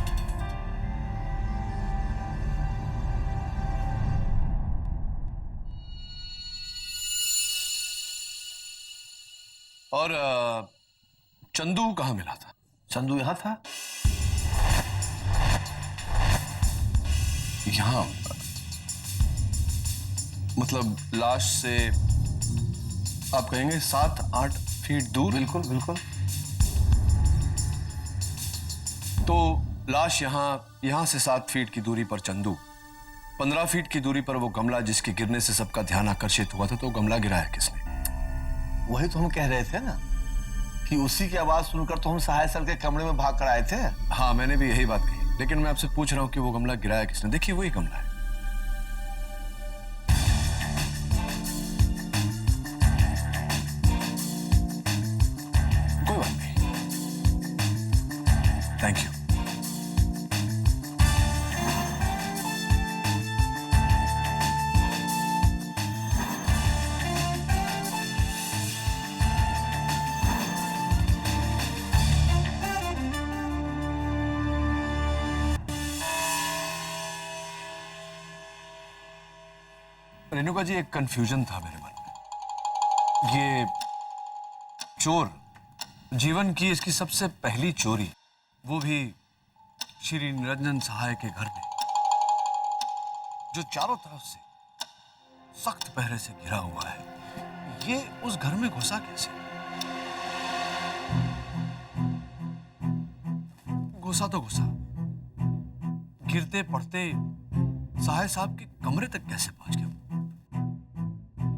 और चंदू कहाँ मिला था? चंदू यहाँ था। यहाँ मतलब लाश से आप कहेंगे 7-8 फीट दूर? बिल्कुल बिल्कुल। तो लाश यहाँ से 7 फीट की दूरी पर चंदू, 15 फीट की दूरी पर वो गमला जिसके गिरने से सबका ध्यान आकर्षित हुआ था। तो गमला गिराया किसने? वही तो हम कह रहे थे ना कि उसी की आवाज सुनकर तो हम सहाय सर के कमरे में भाग कर आए थे। हाँ, मैंने भी यही बात कही, लेकिन मैं आपसे पूछ रहा हूँ कि वो गमला गिराया किसने? देखिए वही गमला है। कोई बात नहीं, थैंक यू। रेणुका जी, एक कंफ्यूजन था मेरे मन में। ये चोर जीवन की इसकी सबसे पहली चोरी, वो भी श्री निरंजन सहाय के घर में, जो चारों तरफ से सख्त पहरे से घिरा हुआ है, ये उस घर में घुसा कैसे? घुसा तो घुसा, गिरते पड़ते साहिब साहब के कमरे तक कैसे पहुंच गया?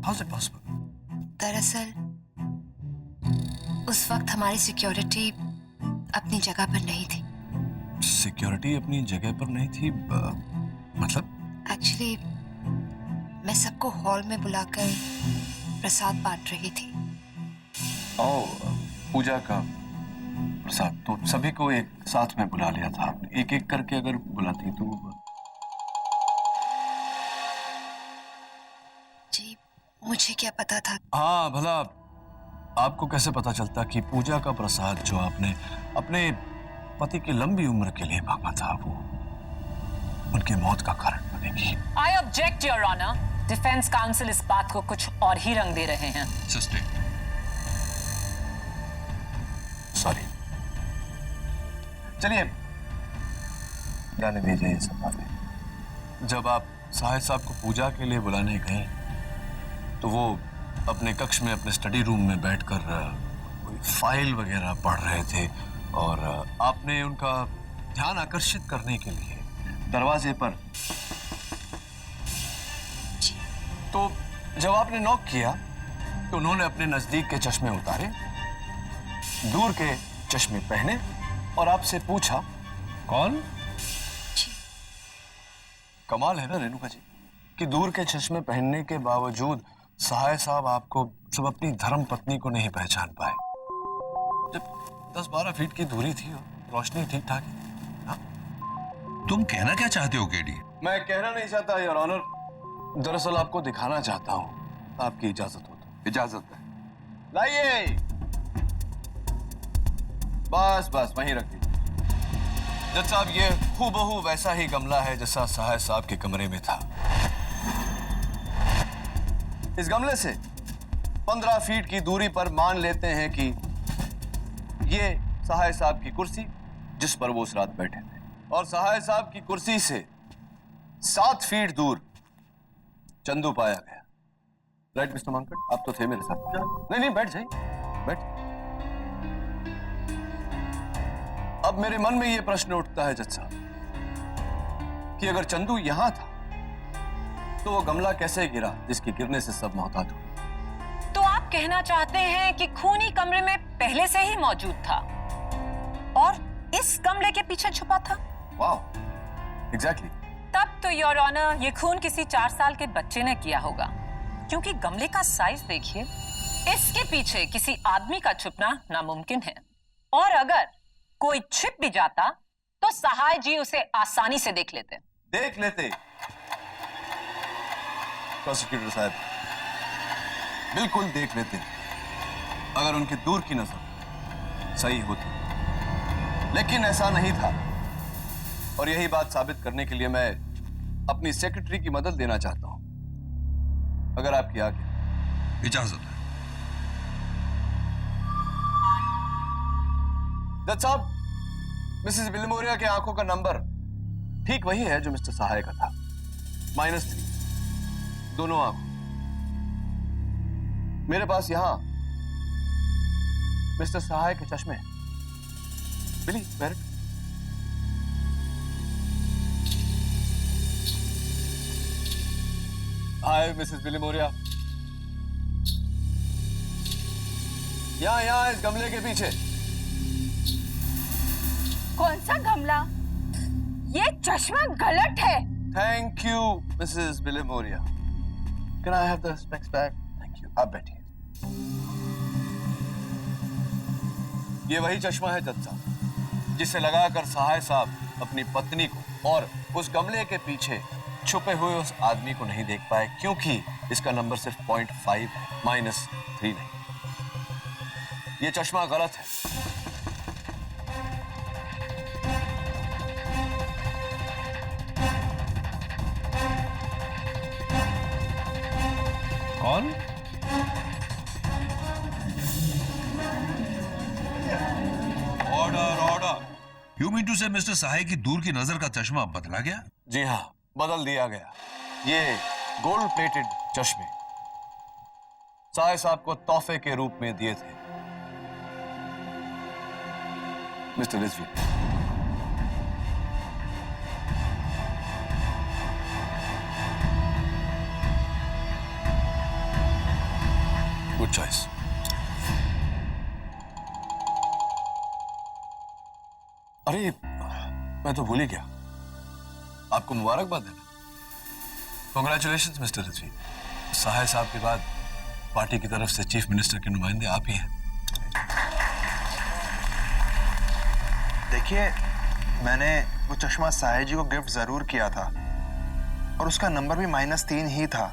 How is it possible? दरअसल उस वक्त हमारी सिक्योरिटी अपनी जगह पर नहीं थी। सिक्योरिटी अपनी जगह पर नहीं थी? मतलब? एक्चुअली मैं सबको हॉल में बुलाकर प्रसाद बांट रही थी। पूजा का प्रसाद तो सभी को एक साथ में बुला लिया था आपने। एक एक करके अगर बुलाती तो। जी मुझे क्या पता था। हाँ भला आपको कैसे पता चलता कि पूजा का प्रसाद जो आपने अपने पति की लंबी उम्र के लिए मांगा था वो उनकी मौत का कारण बनेगी? I object your honour. Defence counsel इस बात को कुछ और ही रंग दे रहे हैं। सिस्टर सॉरी, चलिए जाने दीजिए ये सब बातें। जब आप साहिब साहब को पूजा के लिए बुलाने गए तो वो अपने कक्ष में अपने स्टडी रूम में बैठकर कोई फाइल वगैरह पढ़ रहे थे और आपने उनका ध्यान आकर्षित करने के लिए दरवाजे पर, तो जब आपने नॉक किया तो उन्होंने अपने नजदीक के चश्मे उतारे, दूर के चश्मे पहने और आपसे पूछा कौन? कमाल है ना रेणुका जी कि दूर के चश्मे पहनने के बावजूद साहिब साहब आपको सब अपनी धर्म पत्नी को नहीं पहचान पाए। जब 10-12 फीट की दूरी थी और रोशनी ठीक ठाक ही। तुम कहना क्या चाहते हो केडी? मैं कहना नहीं चाहता योर ऑनर, दरअसल आपको दिखाना चाहता हूं। आपकी इजाजत हो तो? इजाजत है। लाइए, बस बस वहीं रख दीजिए। जज साहब ये हूबहू वैसा ही गमला है जैसा साहिब साहब के कमरे में था। इस गमले से 15 फीट की दूरी पर मान लेते हैं कि ये साहिब साहब की कुर्सी जिस पर वो उस रात बैठे थे, और साहिब साहब की कुर्सी से 7 फीट दूर चंदू पाया गया। राइट मिस्टर मांकड़, आप तो थे मेरे साथ। नहीं नहीं बैठ जाइए, बैठ। अब मेरे मन में यह प्रश्न उठता है जज साहब कि अगर चंदू यहां था तो वो गमला कैसे गिरा जिसके गिरने से सब मोहतात हुए? तो आप कहना चाहते हैं कि खूनी कमरे में पहले से ही मौजूद था और इस गमले के पीछे छुपा था? Wow, exactly. तब तो योर ऑनर ये खून किसी 4 साल के बच्चे ने किया होगा, क्योंकि गमले का साइज देखिए। इसके पीछे किसी आदमी का छुपना नामुमकिन है, और अगर कोई छिप भी जाता तो सहाय जी उसे आसानी से देख लेते। प्रोसिक्यूटर साहब, बिल्कुल देख लेते अगर उनकी दूर की नजर सही होती, लेकिन ऐसा नहीं था। और यही बात साबित करने के लिए मैं अपनी सेक्रेटरी की मदद लेना चाहता हूं, अगर आपकी आज्ञा। इजाजत है। जज साहब, मिसेस विलिमोरिया के आंखों का नंबर ठीक वही है जो मिस्टर सहाय का था, -3, दोनों आंख। मेरे पास यहां मिस्टर सहाय के चश्मे हैं। बिली, मेरिट। हाय मिसेस विलिमोरिया, यहां इस गमले के पीछे। कौन सा गमला? ये चश्मा गलत है। Thank you Mrs Vilimoria. Can I have the specs back? Thank you. आप बैठिए। ये वही चश्मा है जज साहब जिसे लगाकर सहाय साहब अपनी पत्नी को और उस गमले के पीछे छुपे हुए उस आदमी को नहीं देख पाए, क्योंकि इसका नंबर सिर्फ 0.5 है, -3 नहीं। ये चश्मा गलत है। कौन? Order order. You mean to say mister Sahay की दूर की नजर का चश्मा बदला गया? जी हाँ, बदल दिया गया। ये गोल्ड प्लेटेड चश्मे सहाय साहब को तोहफे के रूप में दिए थे। Mister Rizvi, good choice. अरे मैं तो भूल ही गया, आपको मुबारकबाद देना। Congratulations mister Rizvi. सहाय साहब के बाद पार्टी की तरफ से चीफ मिनिस्टर के नुमाइंदे आप ही हैं। देखिए, मैंने वो चश्मा साहे जी को गिफ्ट जरूर किया था और उसका नंबर भी -3 ही था।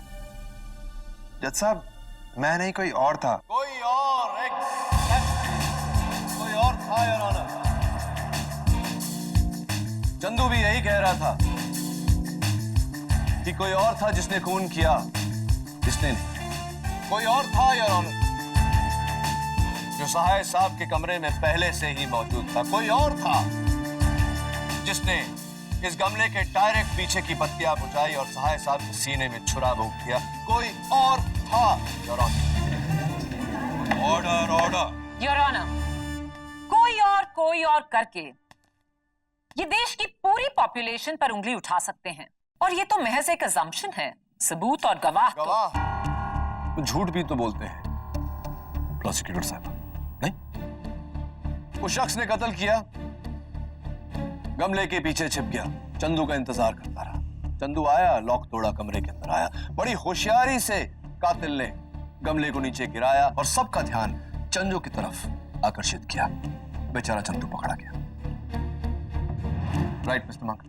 जज साहब, मैं नहीं, कोई और था। कोई और था योर ऑनर। चंदू भी यही कह रहा था कि कोई और था जिसने खून किया, इसने नहीं। कोई और था योर ऑनर जो सहाय साहब के कमरे में पहले से ही मौजूद था। कोई और था जिसने इस गमले के डायरेक्ट पीछे की पत्तियां बुझाई और सहाय साहब के सीने में छुरा भोंक दिया। कोई और था your honour. Order order your honour, कोई और करके ये देश की पूरी पॉपुलेशन पर उंगली उठा सकते हैं और ये तो महज एक अजम्पशन है। सबूत और गवाह तो झूठ भी तो बोलते हैं प्रोसिक्यूटर साहब, नहीं? वो शख्स ने कत्ल किया, गमले के पीछे छिप गया, चंदू का इंतजार करता रहा। चंदू आया, लॉक तोड़ा, कमरे के अंदर आया। बड़ी होशियारी से कातिल ने गमले को नीचे गिराया और सबका ध्यान चंदू की तरफ आकर्षित किया। बेचारा चंदू पकड़ा गया। Right mister monk?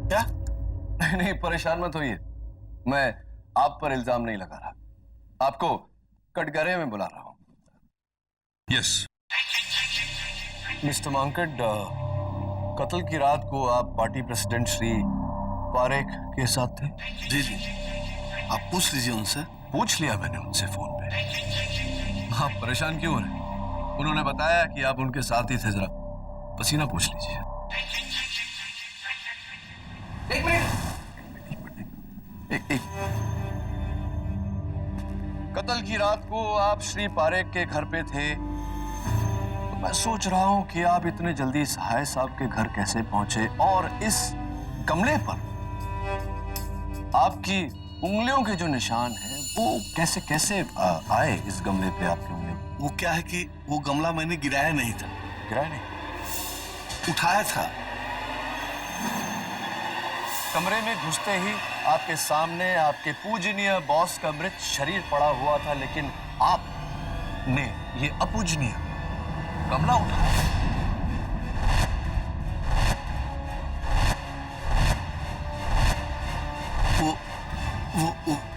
क्या? नहीं, परेशान मत होइए, मैं आप पर इल्जाम नहीं लगा रहा, आपको कटघरे में बुला रहा हूं। यस मिस्टर मांकड, कत्ल की रात को आप पार्टी प्रेसिडेंट श्री पारेख के साथ थे? जी जी, आप पूछ लीजिए उनसे। पूछ लिया मैंने उनसे फोन पे। आप परेशान क्यों हो रहे? उन्होंने बताया कि आप उनके साथ ही थे। जरा पसीना पूछ लीजिए। एक मिनट। एक कत्ल की रात को आप श्री पारेख के घर पे थे, तो मैं सोच रहा हूं कि आप इतने जल्दी सहाय साहब के घर कैसे पहुंचे और इस गमले पर आपकी उंगलियों के जो निशान हैं वो कैसे कैसे आए इस गमले पे आपकी उंगलियां? वो क्या है कि वो गमला मैंने गिराया नहीं था। गिराया नहीं? उठाया था। कमरे में घुसते ही आपके सामने आपके पूजनीय बॉस का मृत शरीर पड़ा हुआ था, लेकिन आपने ये अपूजनीय गमला उठाया। वो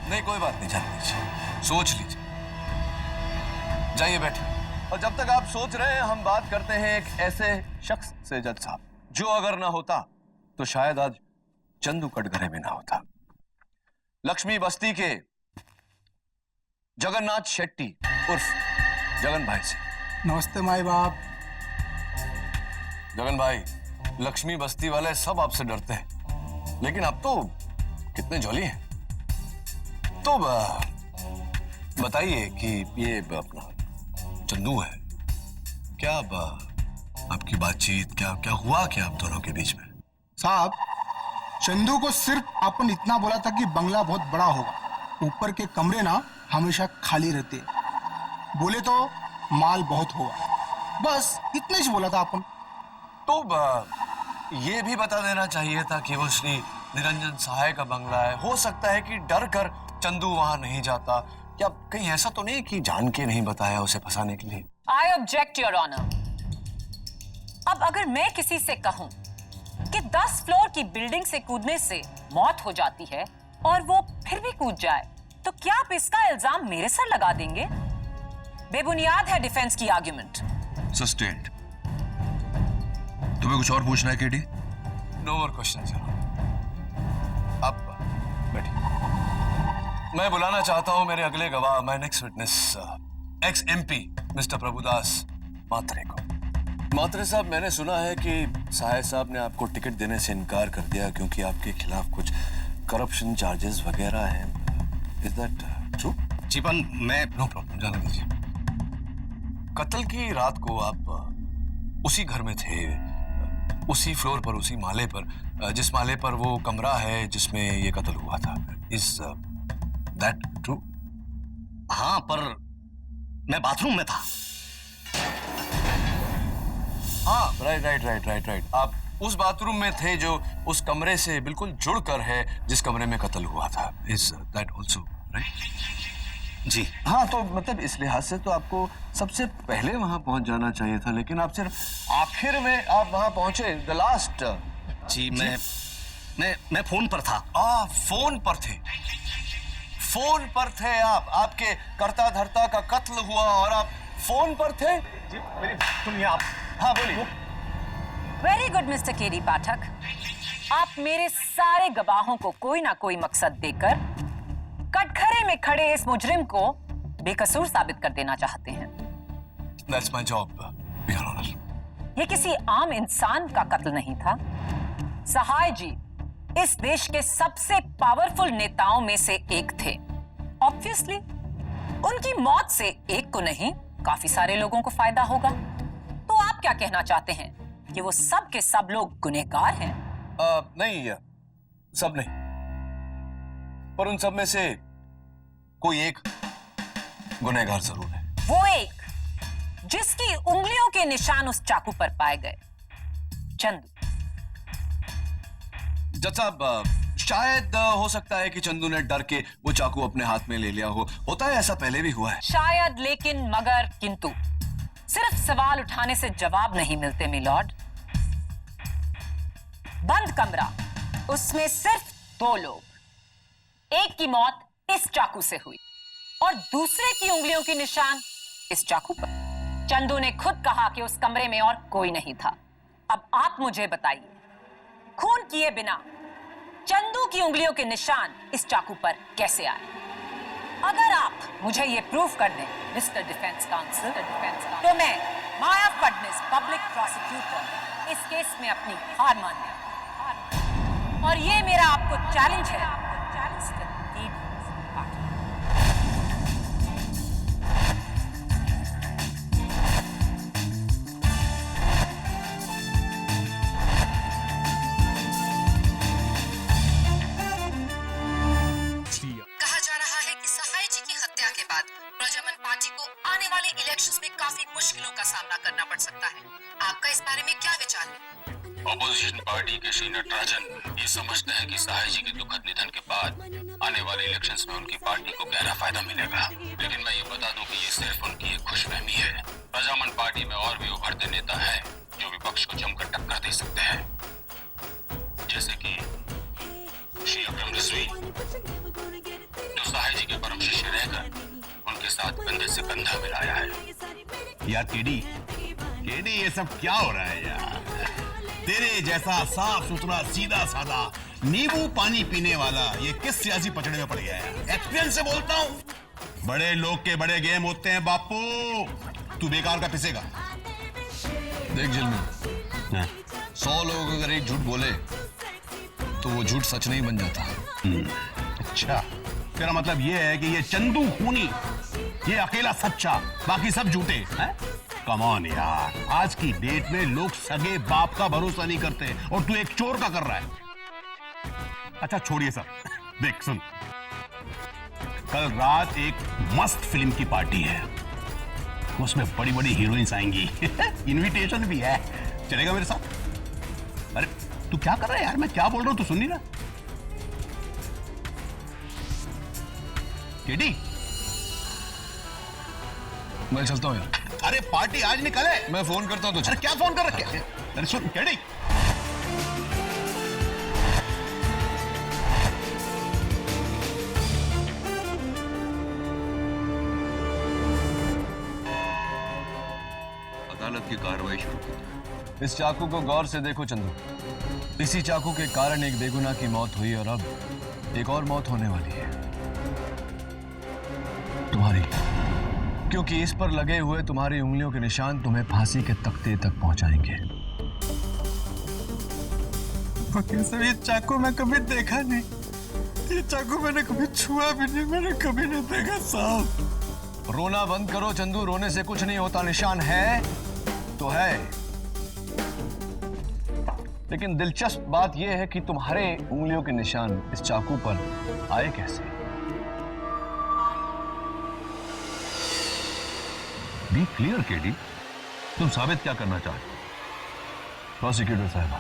नहीं, कोई बात नहीं, जान लीजिए, सोच लीजिए, जाइए बैठिए। और जब तक आप सोच रहे हैं हम बात करते हैं एक ऐसे शख्स से जज साहब, जो अगर ना होता तो शायद आज चंदू कटघरे में ना होता। लक्ष्मी बस्ती के जगन्नाथ शेट्टी उर्फ जगन भाई से। नमस्ते माई बाप। जगन भाई, लक्ष्मी बस्ती वाले सब आपसे डरते हैं, लेकिन आप तो कितने जॉली हैं। तो बताइए कि ये अपना चंदू है, क्या आपकी बातचीत क्या क्या हुआ क्या आप दोनों के बीच में? साहब, चंदू को सिर्फ अपन इतना बोला था कि बंगला बहुत बड़ा होगा, ऊपर के कमरे ना हमेशा खाली रहते, बोले तो माल बहुत होगा, बस इतना ही बोला था अपन। तो ये भी बता देना चाहिए था कि वो श्री निरंजन सहाय का बंगला है। हो सकता है कि डर कर चंदू वहां नहीं जाता, क्या कहीं ऐसा तो नहीं कि जान के नहीं बताया उसे फंसाने के लिए? I object your honour. अब अगर मैं किसी से कहूं कि 10 फ्लोर की बिल्डिंग से कूदने से मौत हो जाती है और वो फिर भी कूद जाए, तो क्या आप इसका इल्जाम मेरे सर लगा देंगे? बेबुनियाद है डिफेंस की आर्ग्यूमेंट। सस्टेन्ड। तुम्हें कुछ और पूछना है केडी? No more questions. आप बैठिए। मैं बुलाना चाहता हूं मेरे अगले गवाह, my next witness, ex MP mister Prabhudas Matre को। मात्रे साहब, मैंने सुना है कि सहाय साहब ने आपको टिकट देने से इनकार कर दिया क्योंकि आपके खिलाफ कुछ करप्शन चार्जेस वगैरह हैं। Is that true? जी पर मैं नो प्रॉब्लम, जाने दीजिए। कत्ल की रात को आप उसी घर में थे, उसी फ्लोर पर, उसी माले पर, जिस माले पर वो कमरा है जिसमें ये कत्ल हुआ था। Is that true? हाँ, पर मैं बाथरूम में था। हाँ, राइट। आप उस बाथरूम में थे जो उस कमरे से बिल्कुल जुड़कर है जिस कमरे में कत्ल हुआ था। Is that also right? जी हाँ, तो मतलब इस लिहाज से तो आपको सबसे पहले वहां पहुंच जाना चाहिए था, लेकिन आप सिर्फ आखिर में आप वहां पहुंचे, द लास्ट। जी मैं फोन पर था। फोन पर थे। फोन पर थे आप, आपके कर्ता धर्ता का कत्ल हुआ और आप फोन पर थे। जी मेरी सुनिए आप। हाँ बोलिए। वेरी गुड मिस्टर केडी पाठक, आप मेरे सारे गवाहों को कोई ना कोई मकसद देकर कटघरे में खड़े इस मुजरिम को बेकसूर साबित कर देना चाहते हैं। That's my job, Your Honor. ये किसी आम इंसान का कत्ल नहीं था। सहाय जी इस देश के सबसे पावरफुल नेताओं में से एक थे। ऑब्वियसली उनकी मौत से एक को नहीं, काफी सारे लोगों को फायदा होगा। तो आप क्या कहना चाहते हैं कि वो सब के सब लोग गुनहगार हैं? नहीं, सब नहीं, पर उन सब में से कोई एक गुनहगार जरूर है। वो एक जिसकी उंगलियों के निशान उस चाकू पर पाए गए, चंदू। जज साहब, शायद हो सकता है कि चंदू ने डर के वो चाकू अपने हाथ में ले लिया हो। होता है, ऐसा पहले भी हुआ है। शायद, लेकिन, मगर, किंतु सिर्फ सवाल उठाने से जवाब नहीं मिलते मिलॉर्ड। बंद कमरा, उसमें सिर्फ 2 लोग, एक की मौत इस चाकू से हुई और दूसरे की उंगलियों के निशान इस चाकू पर। चंदू ने खुद कहा कि उस कमरे में और कोई नहीं था। अब आप मुझे बताइए, खून किए बिना चंदू की उंगलियों के निशान इस चाकू पर कैसे आए? अगर आप मुझे ये प्रूफ कर दें मिस्टर डिफेंस काउंसिल, तो मैं माया फडणवीस पब्लिक प्रोसिक्यूटर इस केस में अपनी हार मान लिया। और ये मेरा आपको चैलेंज है। कहा जा रहा है कि सहाय जी की हत्या के बाद प्रजामन पार्टी को आने वाले इलेक्शंस में काफी मुश्किलों का सामना करना पड़ सकता है। आपका इस बारे में क्या विचार है? ऑपोजिशन पार्टी के श्री नटराजन ये समझते हैं कि सहाय जी के दुखद निधन के बाद आने वाले इलेक्शंस में उनकी पार्टी को गहरा फायदा मिलेगा। लेकिन मैं ये बता दूं कि ये सिर्फ उनकी एक खुशफहमी है। प्रजामन पार्टी में और भी उभरते नेता हैं जो विपक्ष को जमकर टक्कर दे सकते हैं, जैसे कि श्री अकरम रिजवी, जो सहाय जी के परम शिष्य रहकर उनके साथ कंधे से कंधा मिलाया है। यार केडी ये सब क्या हो रहा है यार? तेरे जैसा साफ सुथरा सीधा साधा नींबू पानी पीने वाला ये किस सियासी पचड़े में पड़ गया है? एक्सपीरियंस से बोलता हूँ। बड़े लोग के बड़े गेम होते हैं बापू, तू बेकार का पिसेगा। देख जिल में 100 लोग अगर एक झूठ बोले तो वो झूठ सच नहीं बन जाता। अच्छा, तेरा मतलब ये है कि ये चंदू खूनी, ये अकेला सच्चा, बाकी सब झूठे हैं? कम ऑन यार, आज की डेट में लोग सगे बाप का भरोसा नहीं करते और तू एक चोर का कर रहा है। अच्छा छोड़िए सब, देख सुन, कल रात एक मस्त फिल्म की पार्टी है, उसमें बड़ी बड़ी हीरोइंस आएंगी। इनविटेशन भी है, चलेगा मेरे साथ? अरे तू क्या कर रहा है यार, मैं क्या बोल रहा हूं तू सुन नहीं रहा? केडी मैं चलता हूँ यार। अरे पार्टी आज निकले, मैं फोन करता हूँ तुझे। अरे क्या फोन कर रखे? अरे सुन केडी, अदालत की कार्रवाई शुरू की। इस चाकू को गौर से देखो चंदू, इसी चाकू के कारण एक बेगुनाह की मौत हुई और अब एक और मौत होने वाली है, तुम्हारी। क्योंकि इस पर लगे हुए तुम्हारी उंगलियों के निशान तुम्हें फांसी के तख्ते तक पहुंचाएंगे। वकील साहब, ये चाकू मैं कभी देखा नहीं, ये चाकू मैंने कभी छुआ भी नहीं, मैंने कभी नहीं देखा साहब। रोना बंद करो चंदू, रोने से कुछ नहीं होता। निशान है तो है, लेकिन दिलचस्प बात यह है कि तुम्हारे उंगलियों के निशान इस चाकू पर आए कैसे? बी क्लियर केडी, तुम साबित क्या करना चाहते हो? प्रोसिक्यूटर साहब,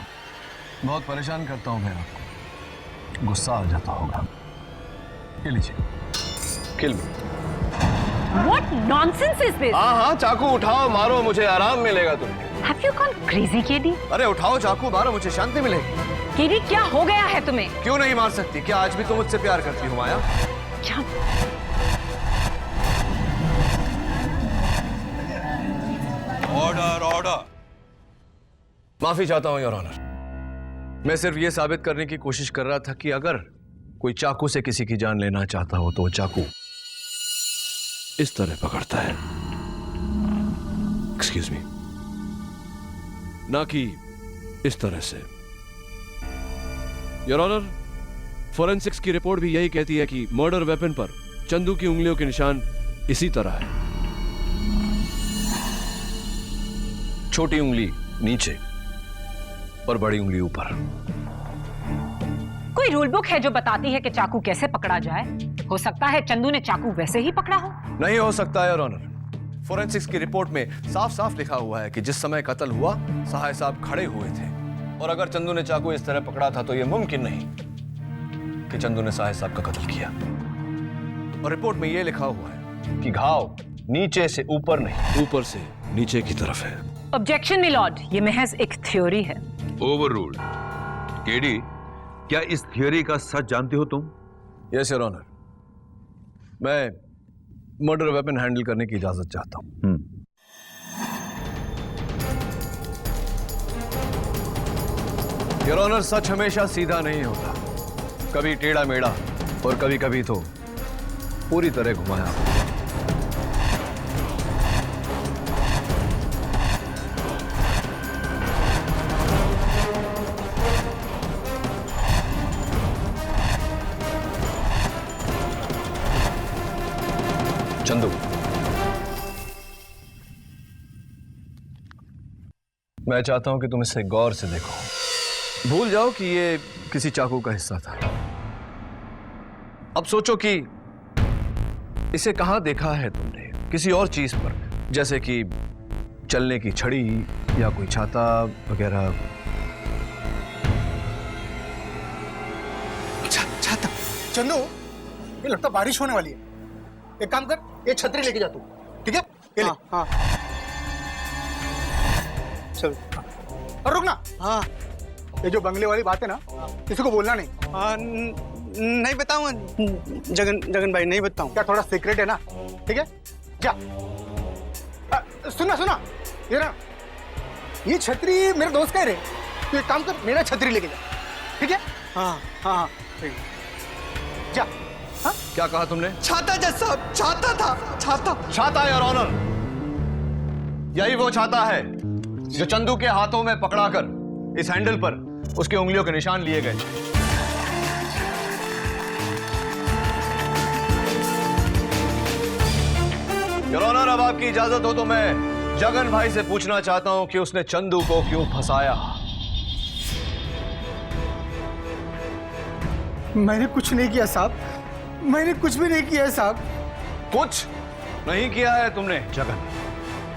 बहुत परेशान करता हूं मैं आपको, गुस्सा आ जाता होगा। ये लीजिए, किल मी। What nonsense is this? हाँ हाँ, चाकू उठाओ, मारो, मुझे आराम मिलेगा तुम्हें। Have you gone crazy, KD? अरे उठाओ चाकू, मारो, मुझे शांति मिलेगी। केडी, क्या हो गया है तुम्हें? क्यों नहीं मार सकती? क्या आज भी तुम मुझसे प्यार करती हो माया? क्या? Order order. माफी चाहता हूं योर ऑनर। मैं सिर्फ ये साबित करने की कोशिश कर रहा था कि अगर कोई चाकू से किसी की जान लेना चाहता हो तो वो चाकू इस तरह पकड़ता है, एक्सक्यूज मी, ना कि इस तरह से। योर ऑनर, फोरेंसिक्स की रिपोर्ट भी यही कहती है कि मर्डर वेपन पर चंदू की उंगलियों के निशान इसी तरह है, छोटी उंगली नीचे और बड़ी उंगली ऊपर। कोई रूल बुक है जो बताती है कि चाकू कैसे पकड़ा जाए? हो सकता है चंदू ने चाकू वैसे ही पकड़ा हो। नहीं हो सकता है योर ऑनर। फोरेंसिक्स की रिपोर्ट में साफ साफ लिखा हुआ है कि जिस समय कत्ल हुआ सहाय साहब खड़े हुए थे, और अगर चंदू ने चाकू इस तरह पकड़ा था तो यह मुमकिन नहीं कि चंदू ने सहाय साहब का कत्ल किया। और रिपोर्ट में यह लिखा हुआ है कि घाव नीचे से ऊपर नहीं, ऊपर से नीचे की तरफ है। ऑब्जेक्शन मिलॉर्ड, ये महज एक थ्योरी है। ओवररूल्ड। केडी, क्या इस थियोरी का सच जानते हो तुम? यस योर ऑनर, मैं मर्डर वेपन हैंडल करने की इजाजत चाहता हूं। योर ऑनर, सच हमेशा सीधा नहीं होता, कभी टेढ़ा मेढ़ा और कभी कभी तो पूरी तरह घुमाया। चंदू, मैं चाहता हूं कि तुम इसे गौर से देखो। भूल जाओ कि ये किसी चाकू का हिस्सा था। अब सोचो कि इसे कहां देखा है तुमने, किसी और चीज पर, जैसे कि चलने की छड़ी या कोई छाता वगैरह। छाता? चंदू, ये लगता बारिश होने वाली है। एक काम कर, ये छतरी लेके जा तू, ठीक है? ये ले। हाँ। चल। और रुक ना। हाँ। ये जो बंगले वाली बात है ना, किसी को बोलना नहीं। हाँ, नहीं बताऊंगा जगन भाई, नहीं बताऊं। क्या थोड़ा सीक्रेट है ना? ठीक है, जा। सुना ये ना, ये छतरी मेरे दोस्त का है रे। तो एक काम कर, मेरा छतरी लेके जा, ठीक है? हाँ हाँ ठीक है, जा। हाँ? क्या कहा तुमने? छाता जज साहब, छाता था। छाता योर ऑनर, यही वो छाता है जो चंदू के हाथों में पकड़ाकर इस हैंडल पर उसके उंगलियों के निशान लिए गए। योर ऑनर, अब आपकी इजाजत हो तो मैं जगन भाई से पूछना चाहता हूं कि उसने चंदू को क्यों फंसाया। मैंने कुछ नहीं किया साहब, मैंने कुछ भी नहीं किया है साहब। कुछ नहीं किया है तुमने जगन,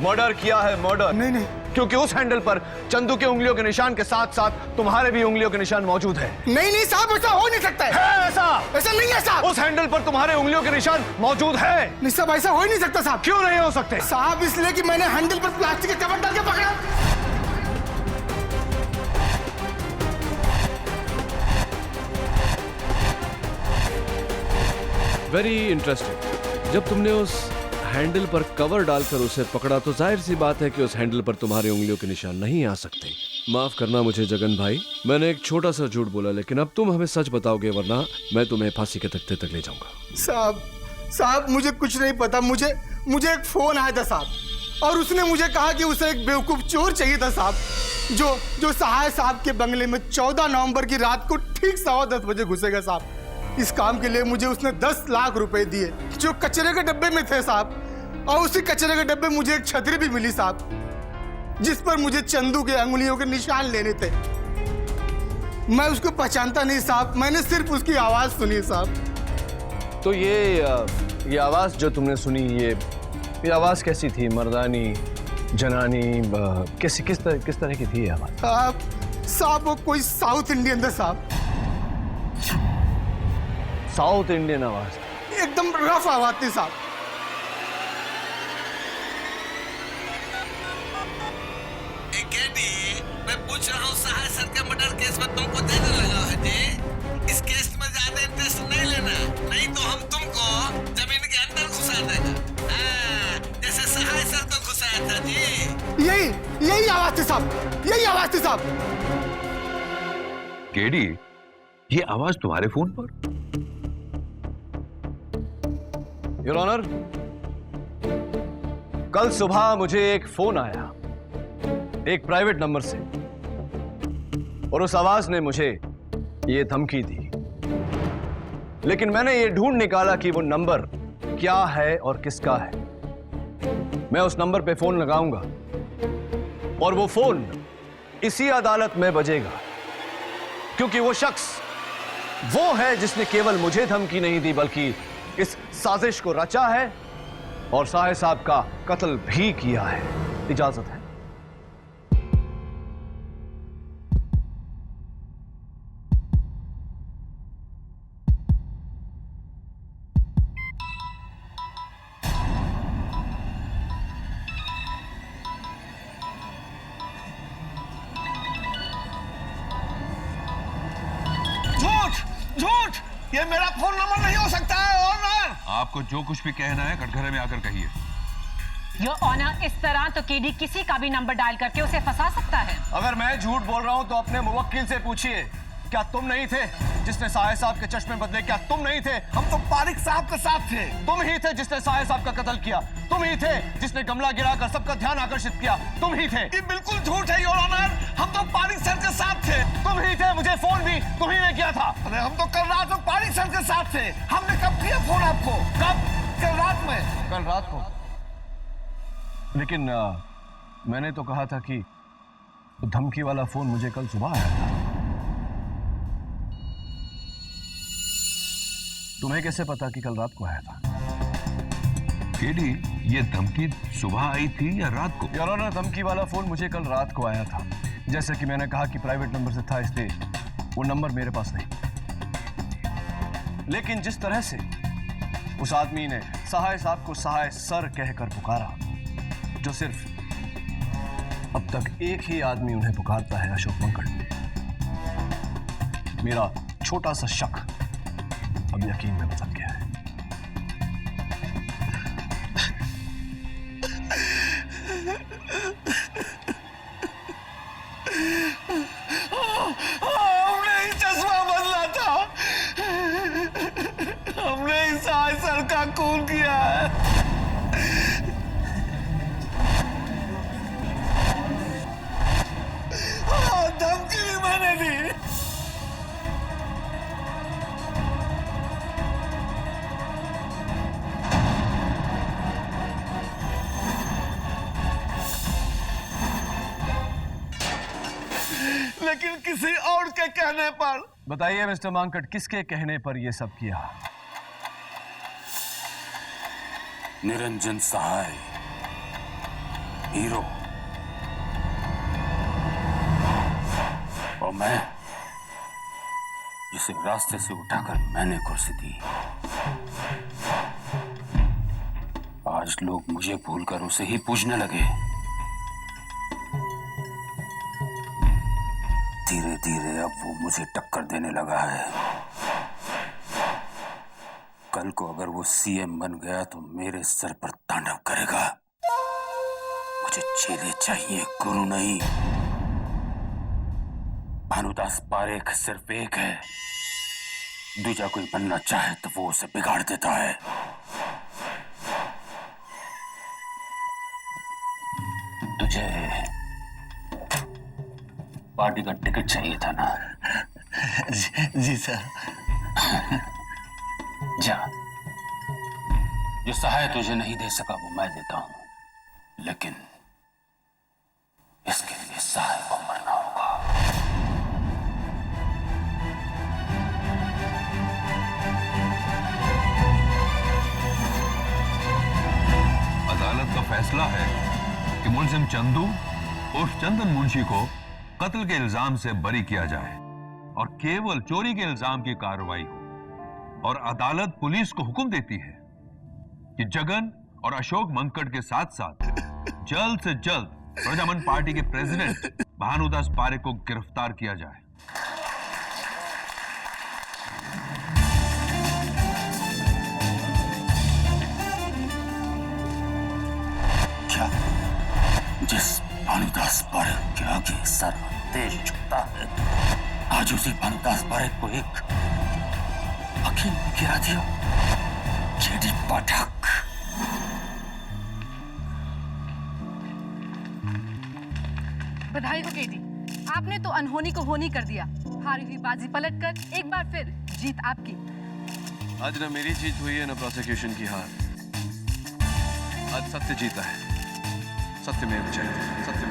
मर्डर किया है, मर्डर। नहीं, क्योंकि उस हैंडल पर चंदू के उंगलियों के निशान के साथ साथ तुम्हारे भी उंगलियों के निशान मौजूद है। नहीं साहब, ऐसा हो नहीं सकता है। ऐसा नहीं है साहब। उस हैंडल पर तुम्हारे उंगलियों के निशान मौजूद है। नहीं साहब, ऐसा हो ही नहीं सकता साहब। क्यों नहीं हो सकते साहब? इसलिए कि मैंने हैंडल पर प्लास्टिक के कवर डाल के पकड़ा। Very interesting. जब तुमने उस हैंडल पर कवर डालकर उसे पकड़ा तो जाहिर सी बात है कि उस हैंडल पर तुम्हारे उंगलियों के निशान नहीं आ सकते। माफ करना मुझे जगन भाई, मैंने एक छोटा सा झूठ बोला, लेकिन अब तुम हमें सच बताओगे वरना मैं तुम्हें फांसी के तख्ते तक ले जाऊंगा। साहब मुझे कुछ नहीं पता। मुझे एक फोन आया था साहब, और उसने मुझे कहा कि उसे एक बेवकूफ चोर चाहिए था साहब, जो सहाय साहब के बंगले में 14 नवंबर की रात को ठीक 10:15 बजे घुसेगा साहब। इस काम के लिए मुझे उसने 10 लाख रुपए दिए, जो कचरे के डब्बे में थे साहब। और उसी कचरे के डब्बे मुझे एक छतरी भी मिली साहब, जिस पर मुझे चंदू के अंगुलियों के निशान लेने थे। मैं उसको पहचानता नहीं साहब, मैंने सिर्फ उसकी आवाज सुनी साहब। तो ये आवाज जो तुमने सुनी, ये ये आवाज कैसी थी? मर्दानी, जनानी, किस तरह की थी ये आवाज? साहब वो कोई साउथ इंडियन था साहब। साउथ इंडियन आवाज? एकदम रफ आवाज थी साहब। मैं पूछ रहा हूँ सहाय सर के मर्डर केस में तुमको देने लगा है जी। इस केस में ज्यादा इंटरेस्ट नहीं लेना, नहीं तो हम तुमको जमीन के अंदर घुसा देगा, जैसे सहाय सर को घुसाया था जी। यही आवाज थी साहब, यही आवाज थी साहब। केडी, ये आवाज तुम्हारे फोन पर? योर ऑनर, कल सुबह मुझे एक फोन आया एक प्राइवेट नंबर से, और उस आवाज ने मुझे ये धमकी दी। लेकिन मैंने ये ढूंढ निकाला कि वो नंबर क्या है और किसका है। मैं उस नंबर पे फोन लगाऊंगा और वो फोन इसी अदालत में बजेगा, क्योंकि वो शख्स वो है जिसने केवल मुझे धमकी नहीं दी बल्कि इस साजिश को रचा है और साहे साहब का कत्ल भी किया है। इजाजत है। झूठ! ये मेरा फोन नंबर नहीं हो सकता है ऑनर। आपको जो कुछ भी कहना है कटघरे में आकर कहिए। योर ऑनर, इस तरह तो केडी किसी का भी नंबर डायल करके उसे फंसा सकता है। अगर मैं झूठ बोल रहा हूं तो अपने मुवक्किल से पूछिए, क्या तुम नहीं थे जिसने साहे साहब के चश्मे बदले? क्या तुम नहीं थे? हम तो पारिक साहब के साथ थे। तुम ही थे जिसने साहे साहब का कत्ल किया। तुम ही थे जिसने गमला गिराकर सबका ध्यान आकर्षित किया। तुम ही थे। ये बिल्कुल झूठ है योर ऑनर, हम तो पारिक सर के साथ थे। तुम ही थे। मुझे फोन भी तुम ही ने किया था। अरे हम तो कल रात में पारिक सर के साथ थे। हमने कब किया फोन आपको? कब? कल रात में। कल रात को? लेकिन मैंने तो कहा था कि धमकी वाला फोन मुझे कल सुबह आया था। तुम्हें कैसे पता कि कल रात को आया था? केडी, ये धमकी सुबह आई थी या रात को? योर ऑनर, धमकी वाला फोन मुझे कल रात को आया था। जैसे कि मैंने कहा कि प्राइवेट नंबर से था, इसलिए वो नंबर मेरे पास नहीं। लेकिन जिस तरह से उस आदमी ने सहाय साहब को सहाय सर कहकर पुकारा, जो सिर्फ अब तक एक ही आदमी उन्हें पुकारता है, अशोक पंकड़, मेरा छोटा सा शक अब यकीन में बदल गया है। हमने ही चश्मा बदला था। हमने ही साहे सर का खून किया है। धमकी भी मैंने दी। लेकिन किसी और के कहने पर। बताइए मिस्टर मांकट, किसके कहने पर यह सब किया? निरंजन सहाय, हीरो, और मैं, जिसे रास्ते से उठाकर मैंने कुर्सी दी। आज लोग मुझे भूलकर उसे ही पूजने लगे। धीरे धीरे अब वो मुझे टक्कर देने लगा है। कल को अगर वो सीएम बन गया तो मेरे सर पर तांडव करेगा। मुझे चेले चाहिए, गुरु नहीं। भानुदास पारेख सिर्फ एक है, दूजा कोई बनना चाहे तो वो उसे बिगाड़ देता है। तुझे पार्टी का टिकट चाहिए था ना? जी सर। जा, जो सहाय तुझे नहीं दे सका वो मैं देता हूं, लेकिन इसके लिए सहाय को मरना होगा। अदालत फैसला है कि मुलजिम चंदू उर्फ चंदन मुंशी को कत्ल के इल्जाम से बरी किया जाए और केवल चोरी के इल्जाम की कार्रवाई हो। और अदालत पुलिस को हुक्म देती है कि जगन और अशोक मंकड़ के साथ साथ जल्द से जल्द प्रजामन पार्टी के प्रेसिडेंट भानुदास पारेख को गिरफ्तार किया जाए। क्या जिस भानुदास पारेख के आगे सारा देश झुकता है, आज उसी भानुदास पारेख को एक वकील ने गिरा दिया? जेडी पाठक। बधाई हो केडी, आपने तो अनहोनी को होनी कर दिया। हारी हुई बाजी पलटकर एक बार फिर जीत आपकी। आज ना मेरी जीत हुई है ना प्रोसिक्यूशन की हार। आज सत्य जीता है। सत्य में जय। सत्य